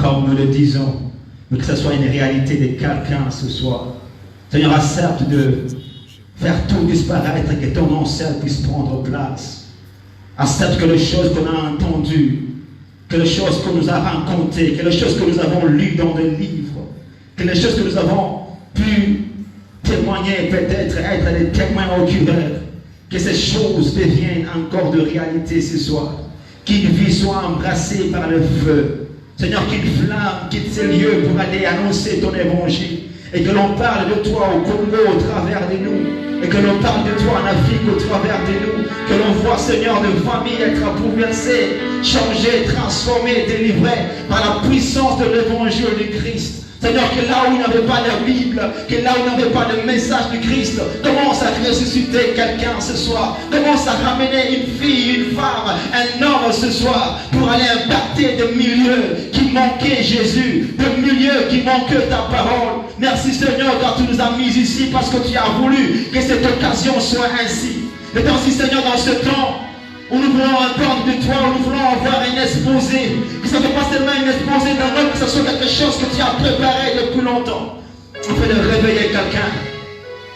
comme nous le disons, mais que ce soit une réalité de quelqu'un ce soir. Seigneur, accepte de faire tout disparaître et que ton nom seul puisse prendre place. Accepte que les choses qu'on a entendues, que les choses qu'on nous a racontées, que les choses que nous avons lues dans des livres, que les choses que nous avons pu témoigner, peut-être être des témoins oculaires, que ces choses deviennent encore de réalité ce soir. Qu'une vie soit embrassée par le feu. Seigneur, qu'une flamme quitte ces lieux pour aller annoncer ton évangile. Et que l'on parle de toi au Congo au travers de nous. Et que l'on parle de toi en Afrique au travers de nous. Que l'on voit, Seigneur, de familles être bouleversées, changées, transformées, délivrées par la puissance de l'évangile du Christ. Seigneur, que là où il n'y avait pas de Bible, que là où il n'y avait pas de message du Christ, commence à ressusciter quelqu'un ce soir. Commence à ramener une fille, une femme, un homme ce soir pour aller impacter des milieux qui manquaient Jésus, des milieux qui manquaient ta parole. Merci Seigneur car tu nous as mis ici parce que tu as voulu que cette occasion soit ainsi. Et ainsi Seigneur dans ce temps où nous voulons entendre de toi, où nous voulons avoir un exposé, que ce ne soit pas seulement un exposé d'un homme, que ce soit quelque chose que tu as préparé depuis longtemps, afin de réveiller quelqu'un,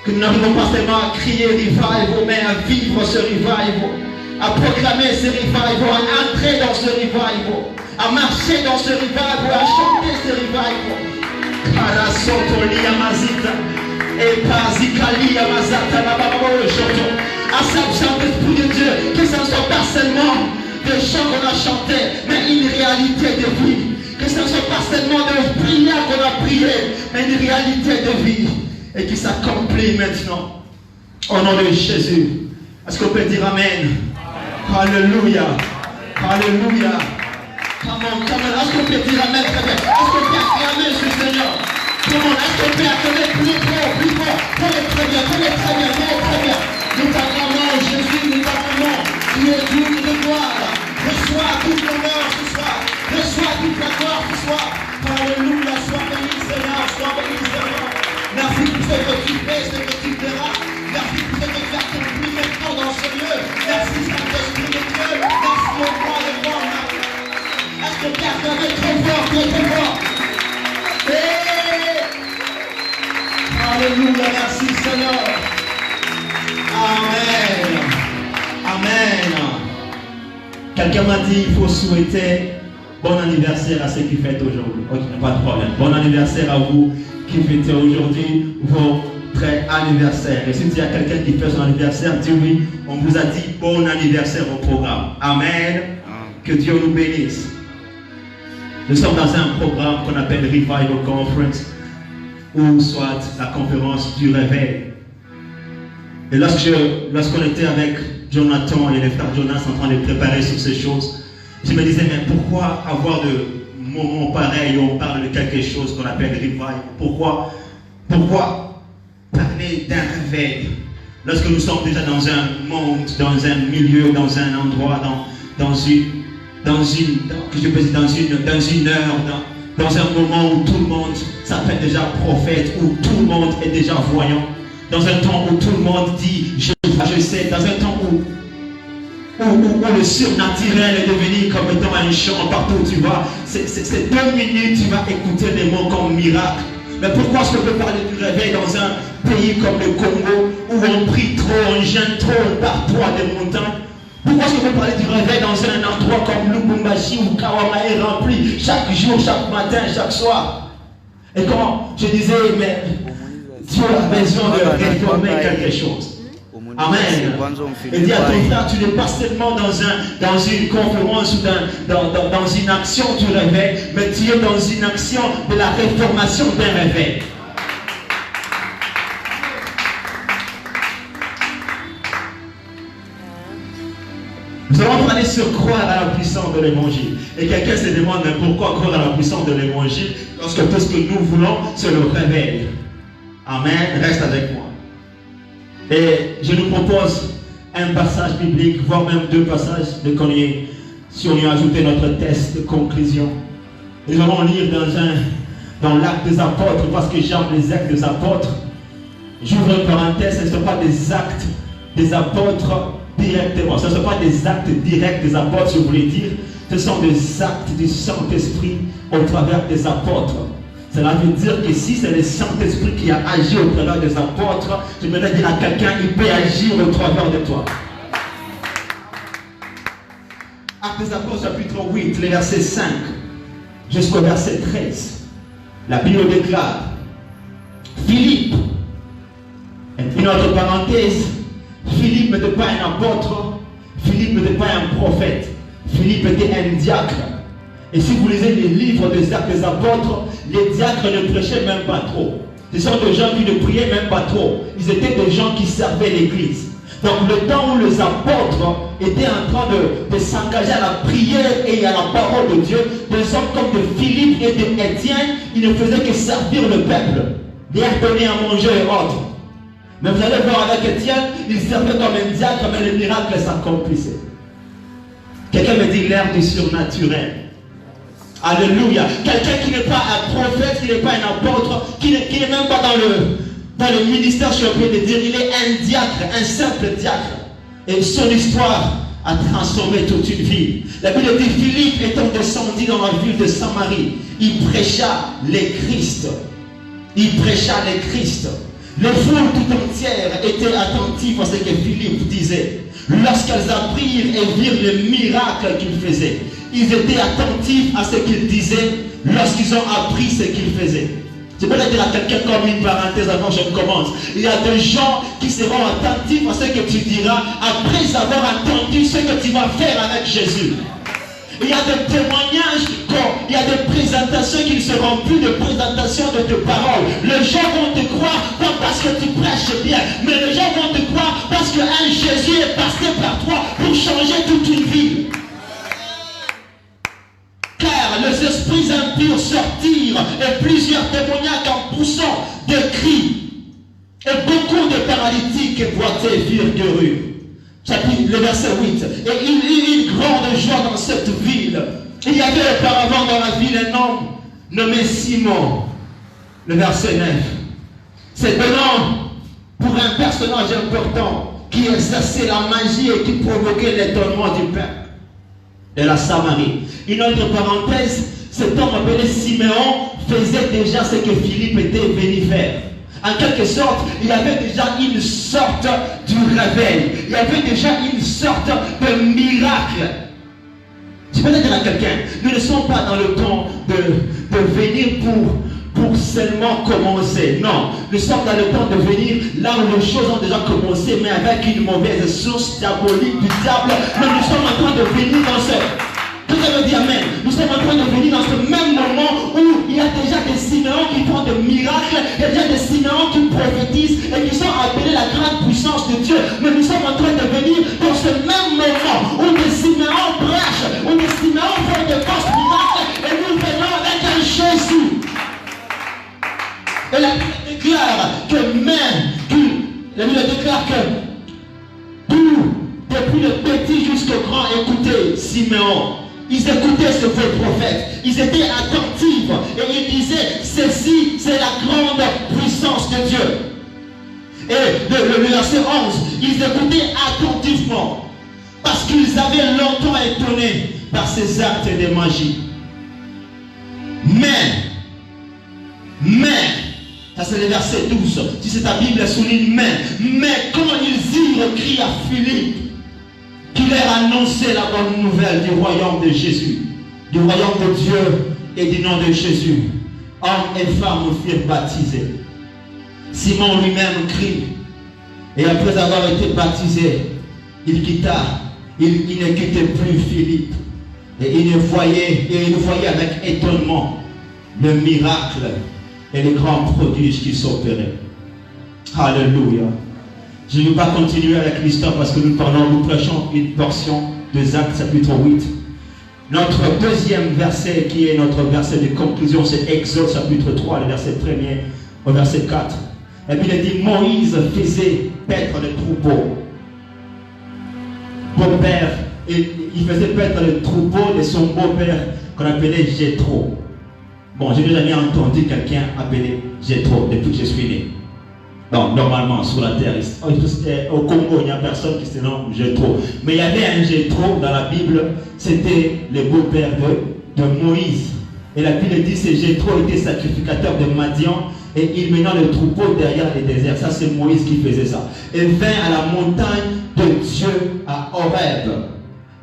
que nous n'arrivons pas seulement à crier revival, mais à vivre ce revival, à proclamer ce revival, à entrer dans ce revival, à marcher dans ce revival, à chanter ce revival. Et Pazikali Amazata Nababo Joto. Accepte l'Esprit de Dieu, que ce ne soit pas seulement des chants qu'on a chantés, mais une réalité de vie. Que ce ne soit pas seulement des prières qu'on a priées, mais une réalité de vie. Et qui s'accomplit maintenant. Au nom de Jésus. Est-ce qu'on peut dire Amen? Alléluia. Alléluia. Come on. Est-ce qu'on peut dire Amen? Est-ce qu'on peut acclamer ce Seigneur? Comment est-ce qu'on peut acclamer plus fort? Très bien. Nous t'acclamons, Jésus, nous t'acclamons. Tu es digne de gloire. Reçois toute l'honneur ce soir. Reçois toute la gloire ce soir. Alléluia, sois béni Seigneur, Merci pour ce que tu fais, ce que tu feras. Merci pour ce que tu as accompli maintenant dans ce lieu. Merci Saint-Esprit de Dieu. Merci au roi de gloire. Est-ce que tu as acclamé très fort? Alléluia, merci Seigneur. Amen. Quelqu'un m'a dit il faut souhaiter bon anniversaire à ceux qui fêtent aujourd'hui. Ok, pas de problème. Bon anniversaire à vous qui fêtez aujourd'hui votre anniversaire. Et si il y a quelqu'un qui fait son anniversaire, dis oui, on vous a dit bon anniversaire au programme. Amen. Que Dieu nous bénisse. Nous sommes dans un programme qu'on appelle Revival Conference, ou soit la conférence du réveil. Et lorsqu'on était avec Jonathan et les frères Jonas en train de préparer sur ces choses, je me disais, mais pourquoi avoir de moments pareils où on parle de quelque chose qu'on appelle revival? Pourquoi parler d'un réveil lorsque nous sommes déjà dans un monde, dans un milieu, dans un endroit, dans une heure, dans un moment où tout le monde s'appelle déjà prophète, où tout le monde est déjà voyant, dans un temps où tout le monde dit je sais, dans un temps où le surnaturel est devenu comme étant un chant partout où tu vas. C'est 2 minutes, tu vas écouter des mots comme miracle. Mais pourquoi est-ce qu'on peut parler du réveil dans un pays comme le Congo, où on prie trop, on jeûne trop, on part trop à des montagnes? Pourquoi est-ce qu'on peut parler du réveil dans un endroit comme Lubumbashi où Kawama est rempli chaque jour, chaque matin, chaque soir? Et quand je disais, mais Dieu a besoin de réformer quelque chose. Amen. Et dis à ton frère, tu n'es pas seulement dans une conférence ou dans une action du réveil, mais tu es dans une action de la réformation d'un réveil. Nous allons parler sur croire à la puissance de l'évangile. Et quelqu'un se demande pourquoi croire à la puissance de l'évangile lorsque tout ce que nous voulons, c'est le réveil. Amen. Reste avec moi. Et je nous propose un passage biblique, voire même 2 passages si on y a ajouté notre test de conclusion. Et nous allons lire dans l'acte des apôtres, parce que j'aime les actes des apôtres. J'ouvre une parenthèse, ce ne sont pas des actes des apôtres directement. Ce ne sont pas des actes directs des apôtres, je voulais dire. Ce sont des actes du Saint-Esprit au travers des apôtres. Cela veut dire que si c'est le Saint-Esprit qui a agi au travers des apôtres, je voudrais dire à quelqu'un, il peut agir au travers de toi. Actes des Apôtres, chapitre 8, les versets 5 jusqu'au verset 13. La Bible déclare, Philippe, une autre parenthèse, Philippe n'était pas un apôtre, Philippe n'était pas un prophète, Philippe était un diacre. Et si vous lisez les livres des Actes des Apôtres, les diacres ne prêchaient même pas trop. Ce sont des gens qui ne priaient même pas trop. Ils étaient des gens qui servaient l'Église. Donc le temps où les apôtres étaient en train de s'engager à la prière et à la parole de Dieu, des hommes comme de Philippe et de Étienne, ils ne faisaient que servir le peuple, leur donner à manger et autres. Mais vous allez voir avec Étienne, il servait comme un diacre, mais le miracle s'accomplissait. Quelqu'un me dit l'air du surnaturel. Alléluia. Quelqu'un qui n'est pas un prophète, qui n'est pas un apôtre, qui n'est même pas dans le ministère, je peux le dire, il est un diacre, un simple diacre. Et son histoire a transformé toute une vie. La Bible dit, Philippe étant descendu dans la ville de Samarie, il prêcha les Christ. Il prêcha les Christ. Les foules tout entières étaient attentives à ce que Philippe disait. Lorsqu'elles apprirent et virent le miracle qu'il faisait, ils étaient attentifs à ce qu'il disait lorsqu'ils ont appris ce qu'il faisait. Je peux le dire à quelqu'un comme une parenthèse avant que je commence. Il y a des gens qui seront attentifs à ce que tu diras après avoir entendu ce que tu vas faire avec Jésus. Il y a des témoignages, il y a des présentations qui ne seront plus de présentations de tes paroles. Les gens vont te croire pas parce que tu prêches bien, mais les gens vont te croire parce qu'un Jésus est passé par toi pour changer toute une vie. Car les esprits impurs sortirent et plusieurs témoignages en poussant des cris. Et beaucoup de paralytiques boitaient furent guéris. Chapitre, le verset 8. Et il y eut une grande joie dans cette ville. Il y avait auparavant dans la ville un homme nommé Simon. Le verset 9. C'est un homme pour un personnage important qui exerçait la magie et qui provoquait l'étonnement du peuple de la Samarie. Une autre parenthèse, cet homme appelé Siméon faisait déjà ce que Philippe était venu faire. En quelque sorte, il y avait déjà une sorte du réveil. Il y avait déjà une sorte de miracle. Je peux le dire à quelqu'un, nous ne sommes pas dans le temps de venir pour seulement commencer. Non, nous sommes dans le temps de venir là où les choses ont déjà commencé, mais avec une mauvaise source diabolique du diable. Mais nous sommes en train de venir dans ce... Vous avez dit amen. Nous sommes en train de venir dans ce même moment où il y a déjà des Siméons qui font des miracles, il y a déjà des Siméons qui prophétisent et qui sont appelés la grande puissance de Dieu. Mais nous sommes en train de venir dans ce même moment où des Siméons prêchent, où des Siméons font de grosses miracles et nous venons avec un Jésus. Et la Bible déclare la Bible déclare que tout, depuis le petit jusqu'au grand, écoutez Siméon. Ils écoutaient ce faux prophète. Ils étaient attentifs. Et ils disaient, ceci, c'est la grande puissance de Dieu. Et le verset 11, ils écoutaient attentivement. Parce qu'ils avaient longtemps étonné par ces actes de magie. Mais, ça c'est le verset 12. Si c'est ta Bible, souligne mais quand ils eurent crié à Philippe, qui leur annonçait la bonne nouvelle du royaume de Jésus, du royaume de Dieu et du nom de Jésus, hommes et femmes furent baptisés. Simon lui-même crie, et après avoir été baptisé, il ne quittait plus Philippe, et il voyait avec étonnement le miracle et les grands prodiges qui s'opéraient. Alléluia. Je ne vais pas continuer avec l'histoire parce que nous prêchons une portion des Actes chapitre 8. Notre deuxième verset qui est notre verset de conclusion, c'est Exode chapitre 3, le verset 1er au verset 4. Et puis il dit, Moïse faisait paître les troupeaux. Beau-père, il faisait paître les troupeaux de son beau-père qu'on appelait Jéthro. Bon, je n'ai jamais entendu quelqu'un appelé Jéthro depuis que je suis né. Non, normalement, sur la terre, au Congo, il n'y a personne qui se nomme Jéthro. Mais il y avait un Jéthro dans la Bible, c'était le beau-père de Moïse. Et la Bible dit que Jéthro était sacrificateur de Madian et il menait le troupeau derrière les déserts. Ça, c'est Moïse qui faisait ça. Et vint à la montagne de Dieu à Horeb.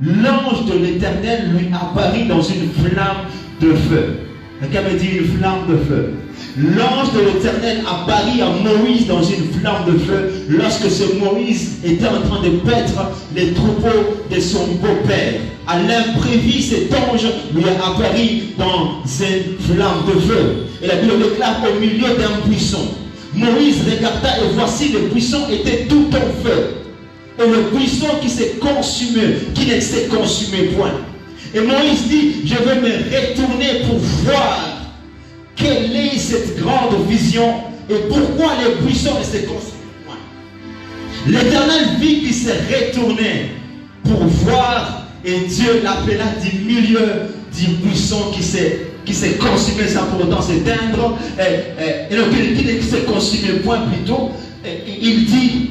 L'ange de l'Éternel lui apparut dans une flamme de feu. Quelqu'un me dit une flamme de feu. L'ange de l'Éternel apparut à Moïse dans une flamme de feu lorsque ce Moïse était en train de paître les troupeaux de son beau-père. À l'imprévu, cet ange lui a apparu dans une flamme de feu. Et la Bible déclare au milieu d'un buisson. Moïse regarda et voici le buisson était tout en feu. Et le buisson qui s'est consumé, qui ne s'est consumé point. Et Moïse dit, je vais me retourner pour voir quelle est cette grande vision et pourquoi le buisson ne s'est consumé point. L'Éternel vit qu'il s'est retourné pour voir et Dieu l'appela du milieu du buisson qui s'est consumé sans pour autant s'éteindre. Et donc qui ne s'est consumé point plutôt. Il dit,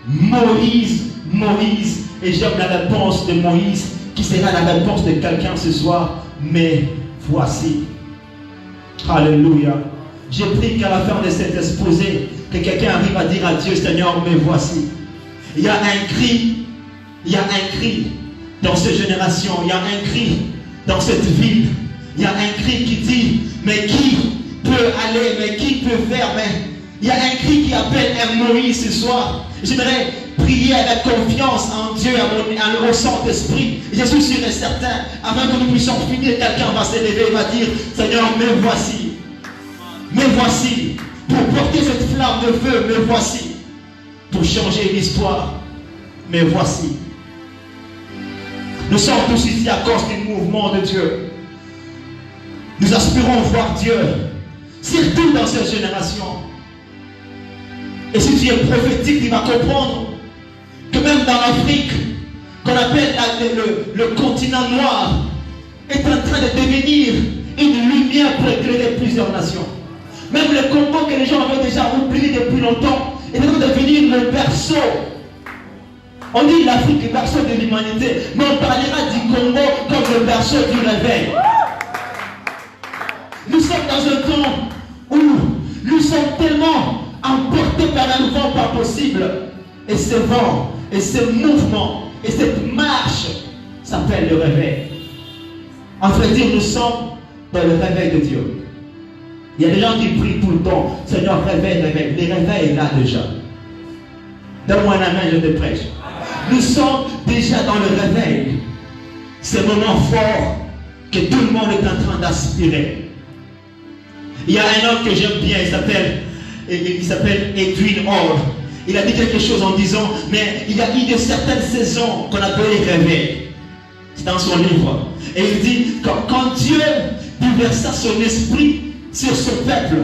Moïse, Moïse. Et j'aime la réponse de Moïse qui sera la réponse de quelqu'un ce soir. Mais voici. Alléluia. J'ai pris qu'à la fin de cet exposé, que quelqu'un arrive à dire à Dieu, Seigneur, mais voici. Il y a un cri. Il y a un cri dans cette génération. Il y a un cri dans cette ville. Il y a un cri qui dit, mais qui peut aller, mais qui peut faire, mais il y a un cri qui appelle un Moïse ce soir. J'aimerais prier avec confiance en Dieu, au Saint-Esprit. Je suis sûr et certain, avant que nous puissions finir, quelqu'un va s'élever et va dire, Seigneur, me voici. Me voici. Pour porter cette flamme de feu, me voici. Pour changer l'histoire, me voici. Nous sommes tous ici à cause du mouvement de Dieu. Nous aspirons voir Dieu, surtout dans cette génération. Et si tu es prophétique, tu vas comprendre que même dans l'Afrique, qu'on appelle le continent noir, est en train de devenir une lumière pour éclairer plusieurs nations. Même le Congo que les gens avaient déjà oublié depuis longtemps est en train de devenir le berceau. On dit l'Afrique, le berceau de l'humanité, mais on parlera du Congo comme le berceau du réveil. Nous sommes dans un temps où nous sommes tellement emportés par un vent pas possible. Et ce vent, et ce mouvement, et cette marche s'appelle le réveil. En vrai dire, nous sommes dans le réveil de Dieu. Il y a des gens qui prient tout le temps. Seigneur, réveille, réveille. Le réveil est là déjà. Donne-moi la main, je te prêche. Nous sommes déjà dans le réveil. C'est un moment fort que tout le monde est en train d'aspirer. Il y a un homme que j'aime bien, il s'appelle Edwin Hall. Il a dit quelque chose en disant, mais il y a eu de certaines saisons qu'on appelait réveil. C'est dans son livre. Et il dit, quand Dieu déversa son esprit sur ce peuple,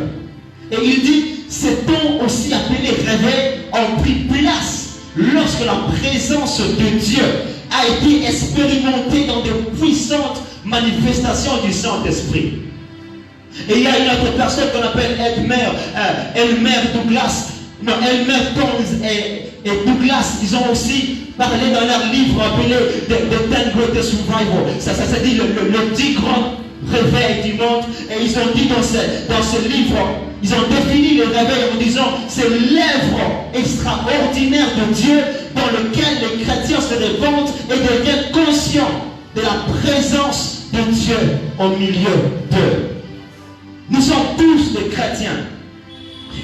et il dit, ces temps aussi appelés réveil ont pris place lorsque la présence de Dieu a été expérimentée dans de puissantes manifestations du Saint-Esprit. Et il y a une autre personne qu'on appelle Elmer Douglas. Non, Elmer Towns et Douglas, ils ont aussi parlé dans leur livre appelé The 10 Greatest Revival. Ça dit le 10 grands réveils du monde. Et ils ont dit dans ce livre, ils ont défini le réveil en disant, c'est l'œuvre extraordinaire de Dieu dans lequel les chrétiens se répandent et deviennent conscients de la présence de Dieu au milieu d'eux. Nous sommes tous des chrétiens.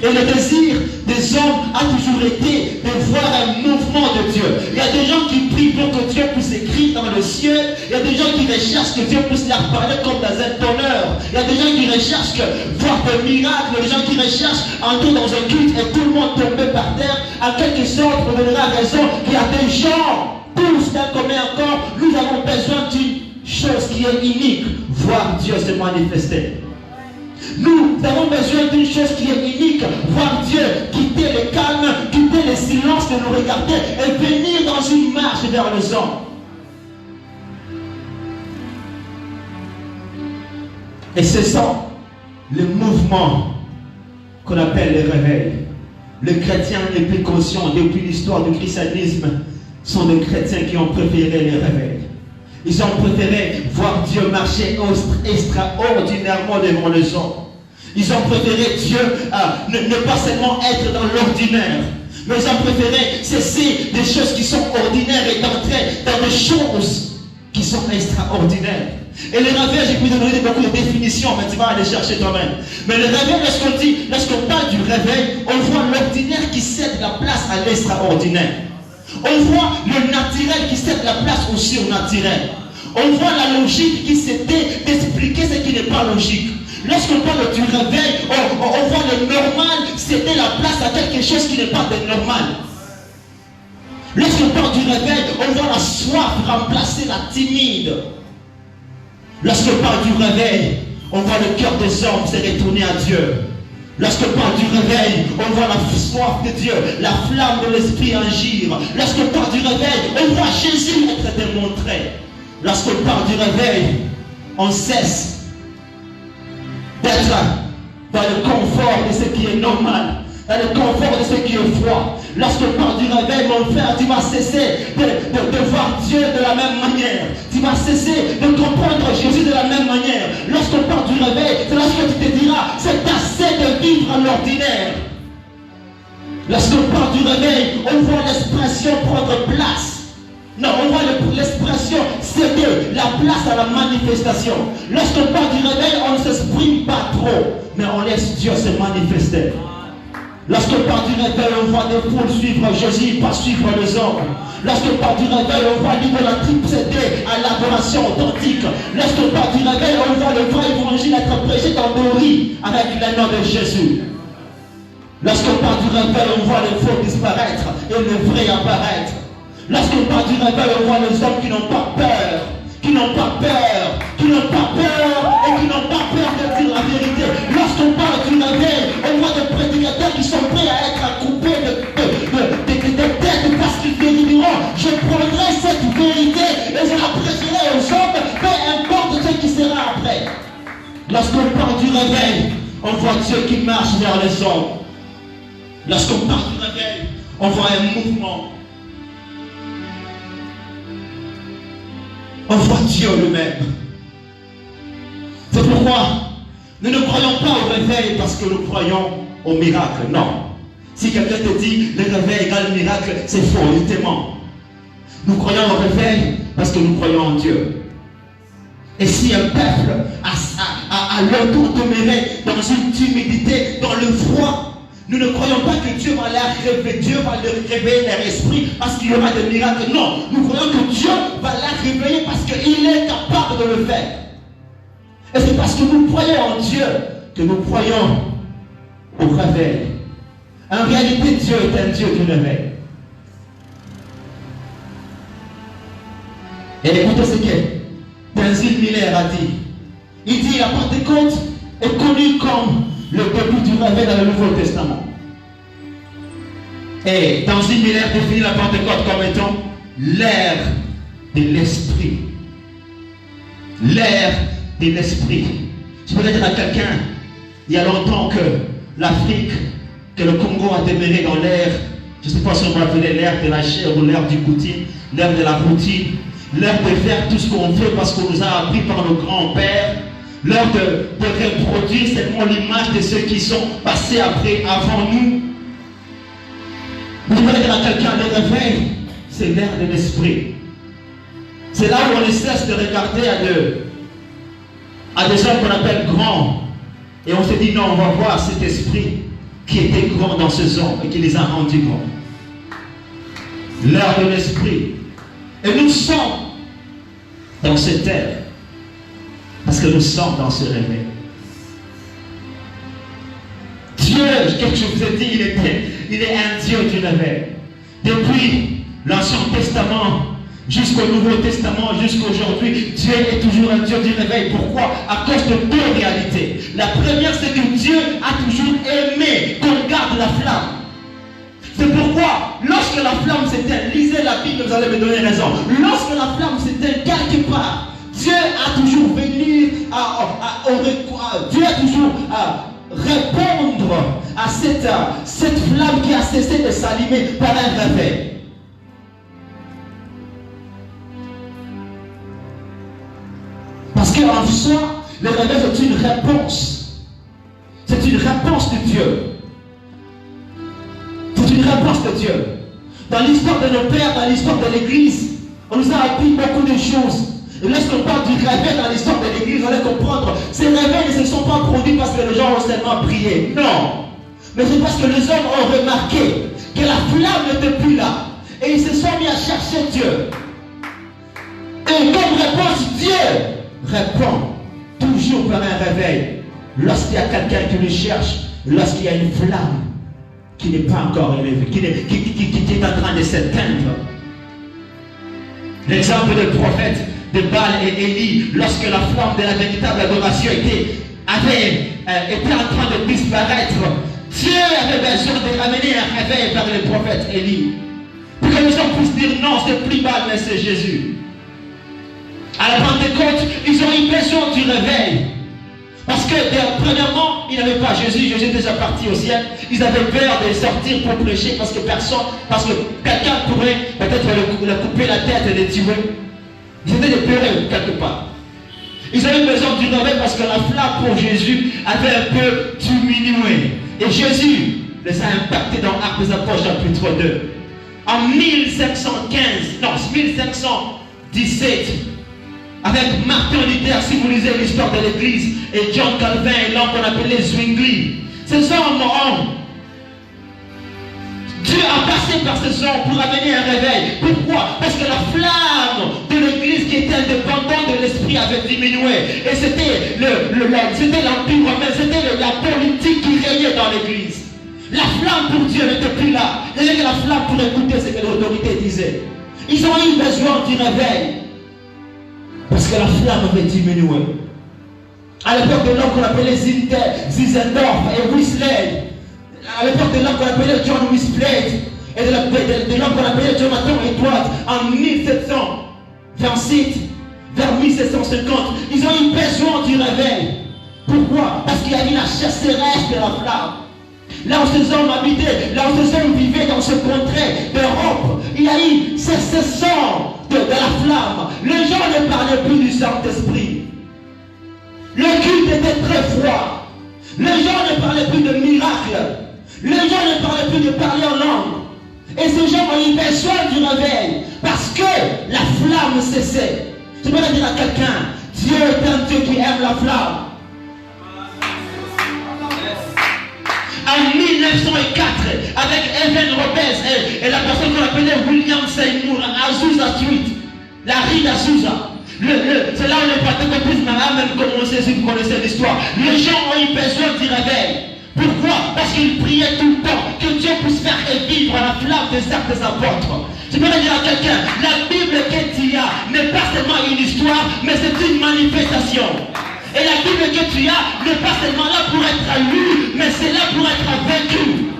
Et le désir des hommes a toujours été de voir un mouvement de Dieu. Il y a des gens qui prient pour que Dieu puisse écrire dans le ciel. Il y a des gens qui recherchent que Dieu puisse leur parler comme dans un tonnerre. Il y a des gens qui recherchent voir des miracles. Il y a des gens qui recherchent entrer dans un culte et tout le monde tomber par terre. En quelque sorte, pour donner la raison qu'il y a des gens, tous d'un commun accord, nous avons besoin d'une chose qui est unique, voir Dieu se manifester. Nous avons besoin d'une chose qui est unique, voir Dieu, quitter le calme, quitter le silence de nous regarder et venir dans une marche vers les hommes. Et c'est ça, le mouvement qu'on appelle le réveil. Les chrétiens les plus conscients depuis l'histoire du christianisme sont des chrétiens qui ont préféré le réveil. Ils ont préféré voir Dieu marcher extraordinairement devant les hommes. Ils ont préféré Dieu ne pas seulement être dans l'ordinaire, mais ils ont préféré cesser des choses qui sont ordinaires et d'entrer dans des choses qui sont extraordinaires. Et le réveil, j'ai pu te donner beaucoup de définitions, mais tu vas aller chercher toi-même. Mais le réveil, lorsqu'on parle du réveil, on voit l'ordinaire qui cède la place à l'extraordinaire. On voit le naturel qui cède la place au surnaturel. On voit la logique qui s'était d'expliquer ce qui n'est pas logique. Lorsqu'on parle du réveil, on voit le normal céder la place à quelque chose qui n'est pas de normal. Lorsqu'on parle du réveil, on voit la soif remplacer la timide. Lorsqu'on parle du réveil, on voit le cœur des hommes se retourner à Dieu. Lorsqu'on parle du réveil, on voit la soif de Dieu, la flamme de l'esprit agir. Lorsqu'on parle du réveil, on voit Jésus être démontré. Lorsqu'on parle du réveil, on cesse d'être dans le confort de ce qui est normal, dans le confort de ce qui est froid. Lorsqu'on parle du réveil, mon frère, tu vas cesser de voir Dieu de la même manière. Tu vas cesser de comprendre Jésus de la même manière. Lorsqu'on parle du réveil, c'est lorsque tu te diras, c'est assez de vivre à l'ordinaire. Lorsqu'on parle du réveil, on voit l'expression prendre place. Non, on voit l'expression céder la place à la manifestation. Lorsqu'on parle du réveil, on ne s'exprime pas trop, mais on laisse Dieu se manifester. Lorsqu'on parle du réveil, on voit des foules suivre Jésus, pas suivre les hommes. Lorsqu'on parle du réveil, on voit l'idolâtrie céder à l'adoration authentique. Lorsqu'on parle du réveil, on voit le vrai évangile être prêché dans nos riz avec le nom de Jésus. Lorsqu'on parle du réveil, on voit les faux disparaître et le vrai apparaître. Lorsqu'on parle du réveil, on voit les hommes qui n'ont pas peur, qui n'ont pas peur, qui n'ont pas peur et qui n'ont pas peur de dire la vérité. Lorsqu'on parle du réveil, on voit des prédicateurs qui sont prêts à être coupés de tête parce qu'ils diront, je prendrai cette vérité et je la prêcherai aux hommes, peu importe ce qui sera après. Lorsqu'on parle du réveil, on voit Dieu qui marche vers les hommes. Lorsqu'on parle du réveil, on voit un mouvement. On voit Dieu lui-même. C'est pourquoi nous ne croyons pas au réveil parce que nous croyons au miracle. Non. Si quelqu'un te dit le réveil égale le miracle, c'est faux, il te ment. Nous croyons au réveil parce que nous croyons en Dieu. Et si un peuple a leur tour demeurer dans une timidité, dans le froid, nous ne croyons pas que Dieu va leur réveiller, Dieu va leur réveiller leur esprit parce qu'il y aura des miracles. Non, nous croyons que Dieu va leur réveiller parce qu'il est capable de le faire. Et c'est parce que nous croyons en Dieu que nous croyons au réveil. En réalité, Dieu est un Dieu du réveil. Et écoutez ce que Tenzin Miller a dit. Il dit la Pentecôte est connue comme le début du réveil dans le Nouveau Testament. Et Tenzin Miller définit la Pentecôte comme étant l'ère de l'esprit. L'ère de l'esprit. Je voudrais dire à quelqu'un, il y a longtemps que l'Afrique, que le Congo a demeuré dans l'ère, je ne sais pas si on va appeler l'ère de la chair ou l'ère du routine, l'ère de la routine, l'ère de faire tout ce qu'on veut parce qu'on nous a appris par nos grands-pères, l'heure de reproduire seulement l'image de ceux qui sont passés avant nous. Je voudrais dire à quelqu'un, le réveil, c'est l'ère de l'esprit. C'est là où on ne cesse de regarder à des hommes qu'on appelle grands. Et on se dit, non, on va voir cet esprit qui était grand dans ces hommes et qui les a rendus grands. L'ère de l'esprit. Et nous sommes dans cette ère. Parce que nous sommes dans ce réveil. Dieu, comme je vous ai dit, il est un Dieu du réveil. Depuis l'Ancien Testament jusqu'au Nouveau Testament, jusqu'à aujourd'hui, Dieu est toujours un Dieu du réveil. Pourquoi? À cause de deux réalités. La première, c'est que Dieu a toujours aimé qu'on garde la flamme. C'est pourquoi, lorsque la flamme s'éteint, lisez la Bible, vous allez me donner raison. Lorsque la flamme s'éteint quelque part, Dieu a toujours venu Dieu a toujours répondre à cette flamme qui a cessé de s'allumer par un réveil. en soi, le réveil, c'est une réponse. C'est une réponse de Dieu. C'est une réponse de Dieu. Dans l'histoire de nos pères, dans l'histoire de l'Église, on nous a appris beaucoup de choses. Et lorsqu'on parle du réveil dans l'histoire de l'Église, on doit comprendre, ces réveils ne se sont pas produits parce que les gens ont seulement prié. Non. Mais c'est parce que les hommes ont remarqué que la flamme n'était plus là. Et ils se sont mis à chercher Dieu. Et comme réponse, Dieu répond toujours par un réveil. Lorsqu'il y a quelqu'un qui le cherche, lorsqu'il y a une flamme qui n'est pas encore élevée, qui est en train de s'éteindre. L'exemple des prophètes de Baal et Élie, lorsque la flamme de la véritable adoration était en train de disparaître, Dieu avait besoin de ramener un réveil par le prophète Élie. Pour que les gens puissent dire non, c'est plus Baal, mais c'est Jésus. À la Pentecôte, ils ont eu besoin du réveil. Parce que, premièrement, ils n'avaient pas Jésus. Jésus était déjà parti au ciel. Ils avaient peur de sortir pour prêcher parce que quelqu'un pourrait peut-être leur couper la tête et les tuer. Ils étaient peureux quelque part. Ils avaient besoin du réveil parce que la flamme pour Jésus avait un peu diminué. Et Jésus les a impactés dans Actes des Apôtres chapitre 2. En 1517, avec Martin Luther, si vous lisez l'histoire de l'Église, et John Calvin et l'homme qu'on appelait Zwingli, ces hommes Dieu a passé par ces hommes pour amener un réveil. Pourquoi? Parce que la flamme de l'Église qui était indépendante de l'esprit avait diminué. Et c'était l'Empire romain, c'était la politique qui régnait dans l'Église. La flamme pour Dieu n'était plus là. Il n'y avait que la flamme pour écouter ce que l'autorité disait. Ils ont eu besoin du réveil. Parce que la flamme avait diminué. À l'époque de l'homme qu'on appelait Zinzendorf et Wesley, à l'époque de l'homme qu'on appelait John Wesley, et de l'homme qu'on appelait Jonathan Edwards, en 1728 vers 1750, ils ont eu besoin du réveil. Pourquoi? Parce qu'il y a eu la chasseresse de la flamme. Là où ces hommes habitaient, là où ces hommes vivaient dans ce contrée d'Europe, il y a eu ce sang de la flamme. Les gens ne parlaient plus du Saint-Esprit. Le culte était très froid. Les gens ne parlaient plus de miracles. Les gens ne parlaient plus de parler en langue. Et ces gens ont eu besoin du réveil parce que la flamme cessait. Je peux dire à quelqu'un, Dieu est un Dieu qui aime la flamme. En 1904, avec Evan Roberts et la personne qu'on appelait William Seymour à Azusa Street, la rue d'Azusa. C'est là où le pentecôtisme a même commencé, si vous connaissez l'histoire. Les gens ont eu besoin du réveil. Pourquoi? Parce qu'ils priaient tout le temps que Dieu puisse faire revivre la flamme des actes des apôtres. Je peux dire à quelqu'un, la Bible que tu as n'est pas seulement une histoire, mais c'est une manifestation. Et la Bible que tu as n'est pas seulement là pour être lue, mais c'est là pour être vécu.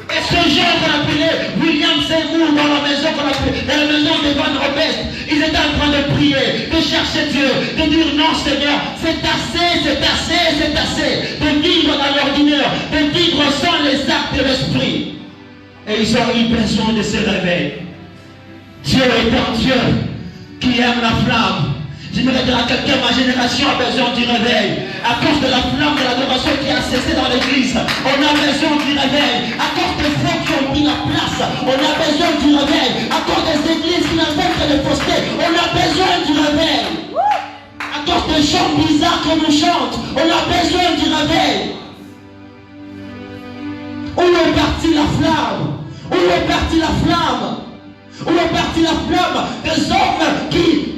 Et ce genre qu'on appelait William Seymour dans la maison qu'on appelait, dans la maison d'Evan Roberts, ils étaient en train de prier, de chercher Dieu, de dire non Seigneur, c'est assez, c'est assez, c'est assez, de vivre dans l'ordinaire, de vivre sans les actes de l'esprit. Et ils ont eu besoin de se réveiller. Dieu est un Dieu qui aime la flamme. J'aimerais dire à quelqu'un, ma génération a besoin du réveil. À cause de la flamme de l'adoration qui a cessé dans l'église, on a besoin du réveil. À cause des frères qui ont pris la place, on a besoin du réveil. À cause des églises qui n'ont fait que les faussetés, on a besoin du réveil. À cause des chants bizarres que nous chantons, on a besoin du réveil. Où est partie la flamme? Où est partie la flamme? Où est partie la flamme des hommes qui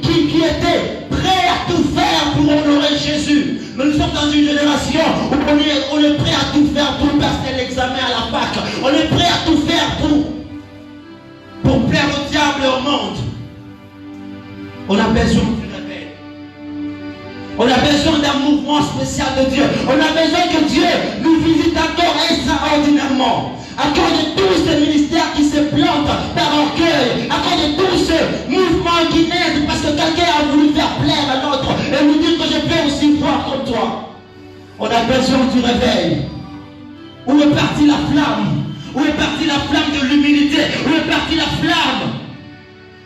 étaient prêts à tout faire pour honorer Jésus? Mais nous sommes dans une génération où on est prêt à tout faire pour passer l'examen à la fac. On est prêt à tout faire pour plaire au diable et au monde. On a besoin du réveil. On a besoin d'un mouvement spécial de Dieu. On a besoin que Dieu nous visite encore extraordinairement. À cause de tous ces ministères qui se plantent par orgueil, à cause de tous ces mouvements qui naissent parce que quelqu'un a voulu faire plaire à l'autre et nous dire que je peux aussi voir comme toi. On a besoin du réveil. Où est partie la flamme? Où est partie la flamme de l'humilité? Où est partie la flamme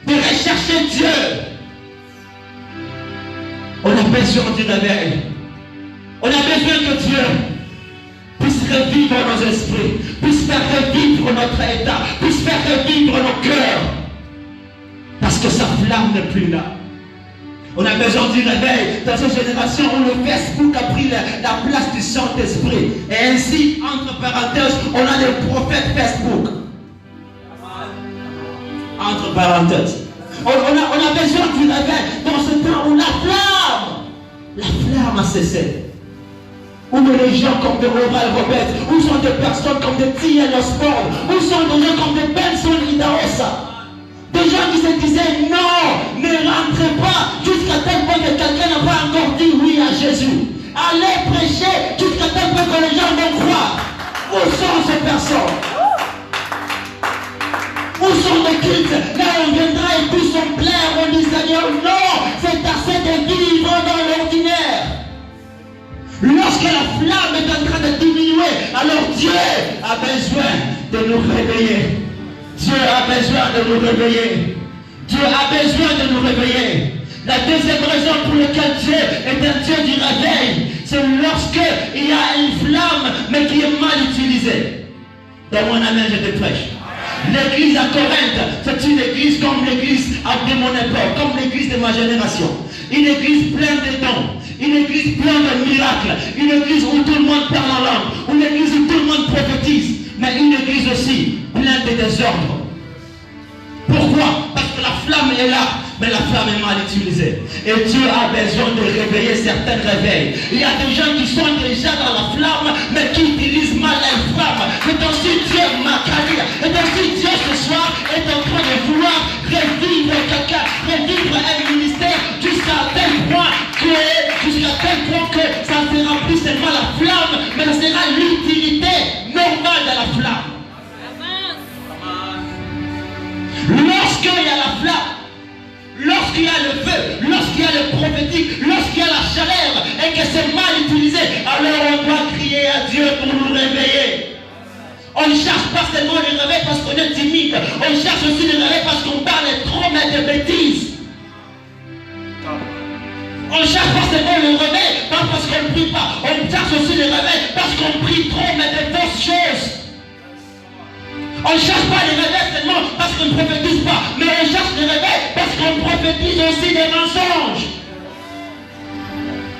de rechercher Dieu? On a besoin du réveil. On a besoin que Dieu puisse revivre nos esprits, puisse faire revivre notre état, puisse faire revivre nos cœurs. Parce que sa flamme n'est plus là. On a besoin du réveil dans cette génération où le Facebook a pris la place du Saint-Esprit. Et ainsi, entre parenthèses, on a des prophètes Facebook. Entre parenthèses. On a besoin du réveil dans ce temps où la flamme a cessé. Où les gens comme de Oral Robert, où sont des personnes comme des T.L. Osborne, où sont des gens comme des Benson Idahosa. Des gens qui se disaient non, ne rentrez pas jusqu'à tel point que quelqu'un n'a pas encore dit oui à Jésus. Allez prêcher jusqu'à tel point que les gens vont croire. Où sont ces personnes? Où sont les cultes? Là on viendra et tous sont pleins, on dit Seigneur, non, c'est assez de vivre dans l'ordinaire. Lorsque la flamme est en train de diminuer, alors Dieu a besoin de nous réveiller. Dieu a besoin de nous réveiller. Dieu a besoin de nous réveiller. La deuxième raison pour laquelle Dieu est un Dieu du réveil, c'est lorsque il y a une flamme, mais qui est mal utilisée. Dans mon amen, je te prêche. L'église à Corinthe, c'est une église comme l'église de mon époque, comme l'église de ma génération. Une église pleine de dons, une église pleine de miracles, une église où tout le monde parle en langue, une église où tout le monde prophétise, mais une église aussi pleine de désordre. Pourquoi? Parce que la flamme est là, mais la flamme est mal utilisée. Et Dieu a besoin de réveiller certains réveils. Il y a des gens qui sont déjà dans la flamme, mais qui utilisent mal la flamme. Et ainsi Dieu m'a calé. Et ainsi Dieu ce soir est en train de vouloir revivre quelqu'un, revivre un ministère jusqu'à tel point que ça ne sera plus seulement la flamme, mais ça sera l'utilité normale de la flamme. Lorsqu'il y a la flamme, lorsqu'il y a le feu, lorsqu'il y a le prophétique, lorsqu'il y a la chaleur et que c'est mal utilisé, alors on doit crier à Dieu pour nous réveiller. On ne cherche pas seulement le réveil parce qu'on est timide, on cherche aussi le réveil parce qu'on parle trop de bêtises. On ne cherche pas seulement le réveil pas parce qu'on ne prie pas, on cherche aussi le réveil parce qu'on prie trop mais de fausses choses. On ne cherche pas les réveils seulement parce qu'on ne prophétise pas, mais on cherche les réveils parce qu'on prophétise aussi des mensonges.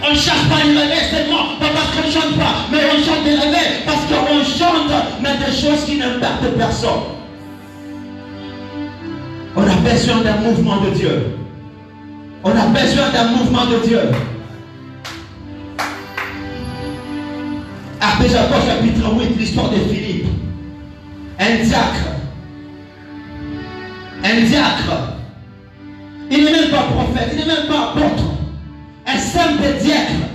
On ne cherche pas les réveils seulement pas parce qu'on ne chante pas, mais on chante des réveils parce qu'on chante mais des choses qui n'impactent personne. On a besoin d'un mouvement de Dieu. On a besoin d'un mouvement de Dieu. Actes des Apôtres chapitre 8, l'histoire de Philippe. Un diacre. Il n'est même pas prophète, il n'est même pas apôtre. Un simple diacre.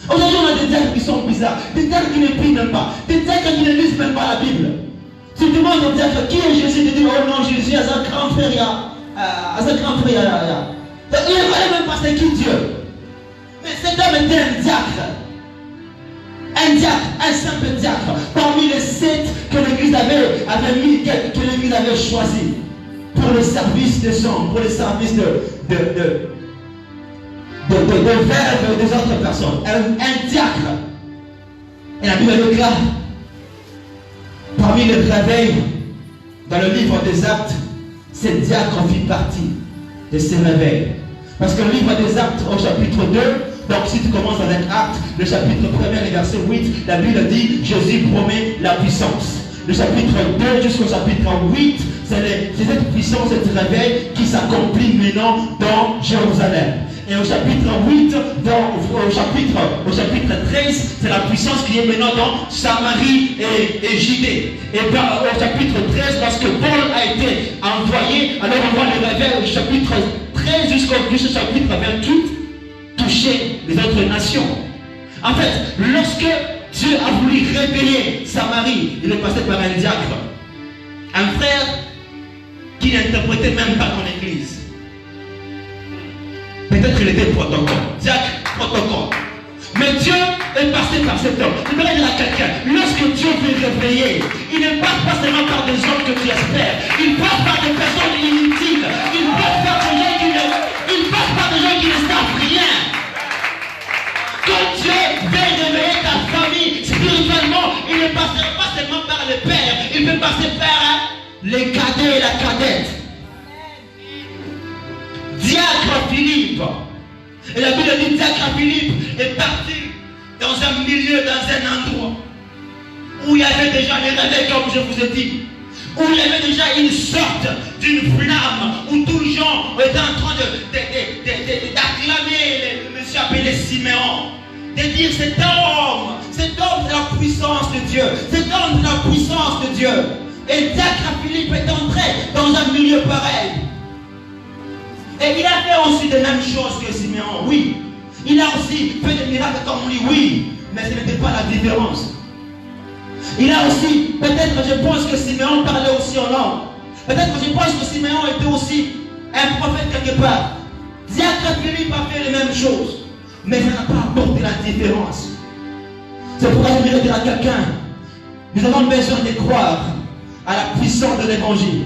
Aujourd'hui, on a des diacres qui sont bizarres, des diacres qui ne prient même pas, des diacres qui ne lisent même pas la Bible. Tu demandes au diacre qui est Jésus, tu dis oh non, Jésus, à un grand frère, il ne connaît même pas c'est qui Dieu. Mais cet homme était un diacre. Un diacre, un simple diacre, parmi les 7 que l'Église avait mis, que l'Église avait choisi pour le service des hommes, pour le service de verbe des autres personnes. Un diacre. Et la Bible déclare, parmi les réveils, dans le livre des Actes, ce diacre fit partie de ces réveils. Parce que le livre des Actes, au chapitre 2, donc si tu commences avec Actes, le chapitre 1er et verset 8, la Bible dit Jésus promet la puissance. Le chapitre 2 jusqu'au chapitre 8, c'est cette puissance, cet réveil qui s'accomplit maintenant dans Jérusalem. Et au chapitre 8, au chapitre 13, c'est la puissance qui est maintenant dans Samarie et Judée. Et au chapitre 13, parce que Paul a été envoyé, alors on voit le réveil au chapitre 13 jusqu'au chapitre 28, toucher les autres nations. En fait, lorsque Dieu a voulu réveiller Samarie, il est passé par un diacre, un frère qui n'interprétait même pas ton église. Peut-être qu'il était protocole, diacre, protocole. Mais Dieu est passé par cet homme. Je voudrais dire à quelqu'un, lorsque Dieu veut réveiller, il ne passe pas seulement par des hommes que tu espères, il passe par des personnes inutiles, il passe par des gens qui ne savent rien. Quand Dieu veut réveiller ta famille spirituellement, il ne passera pas seulement par le père, il peut passer par les cadets et la cadette. Diacre Philippe. Et la Bible dit Diacre Philippe est parti dans un milieu, dans un endroit où il y avait déjà les réveils, comme je vous ai dit. Où il y avait déjà une sorte d'une flamme, où tous les gens étaient en train d'acclamer le monsieur appelé Siméon, de dire cet homme c'est la puissance de Dieu, cet homme c'est la puissance de Dieu. Et Diacre Philippe est entré dans un milieu pareil. Et il a fait aussi les mêmes choses que Siméon, oui. Il a aussi fait des miracles comme lui, oui. Mais ce n'était pas la différence. Il a aussi, peut-être je pense que Siméon parlait aussi en langue. Peut-être je pense que Siméon était aussi un prophète quelque part. Diacre Philippe a fait les mêmes choses. Mais ça n'a pas apporté la différence. C'est pourquoi je voudrais dire à quelqu'un, nous avons besoin de croire à la puissance de l'évangile.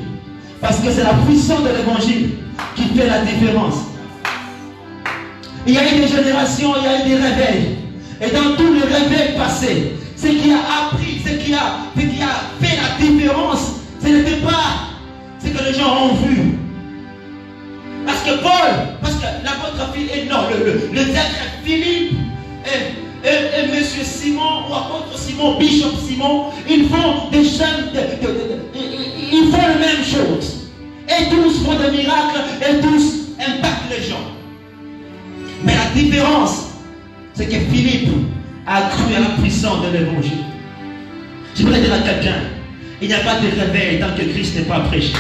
Parce que c'est la puissance de l'évangile qui fait la différence. Il y a eu des générations, il y a eu des réveils. Et dans tous les réveils passés, ce qui a appris, ce qui a fait la différence, ce n'était pas ce que les gens ont vu. Parce que l'apôtre Philippe, non, le diacre Philippe et monsieur Simon, ou apôtre Simon, bishop Simon, ils font des chaînes, ils font la même chose. Et tous font des miracles, et tous impactent les gens. Mais la différence, c'est que Philippe a cru à la puissance de l'évangile. Je voudrais dire à quelqu'un, il n'y a pas de réveil tant que Christ n'est pas prêché.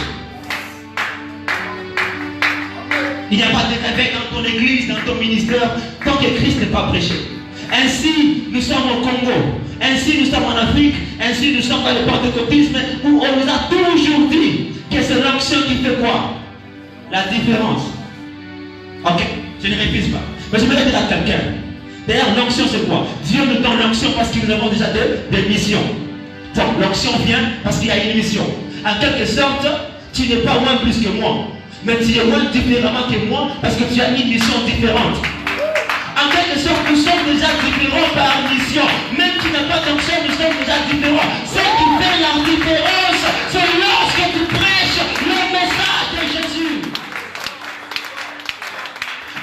Il n'y a pas de réveil dans ton église, dans ton ministère, tant que Christ n'est pas prêché. Ainsi, nous sommes au Congo. Ainsi, nous sommes en Afrique. Ainsi, nous sommes dans le pentecôtisme où on nous a toujours dit que c'est l'onction qui fait quoi? La différence. Ok, je ne répète pas. Mais je voudrais dire à quelqu'un. D'ailleurs, l'onction c'est quoi? Dieu nous donne l'onction parce que nous avons déjà des missions. Donc, l'onction vient parce qu'il y a une mission. En quelque sorte, tu n'es pas moins plus que moi. Mais tu es moins différemment que moi parce que tu as une mission différente. En quelque sorte, nous sommes déjà différents par mission. Même si tu n'as pas d'onction, nous sommes déjà différents. Ce qui fait la différence, c'est lorsque tu prêches le message de Jésus.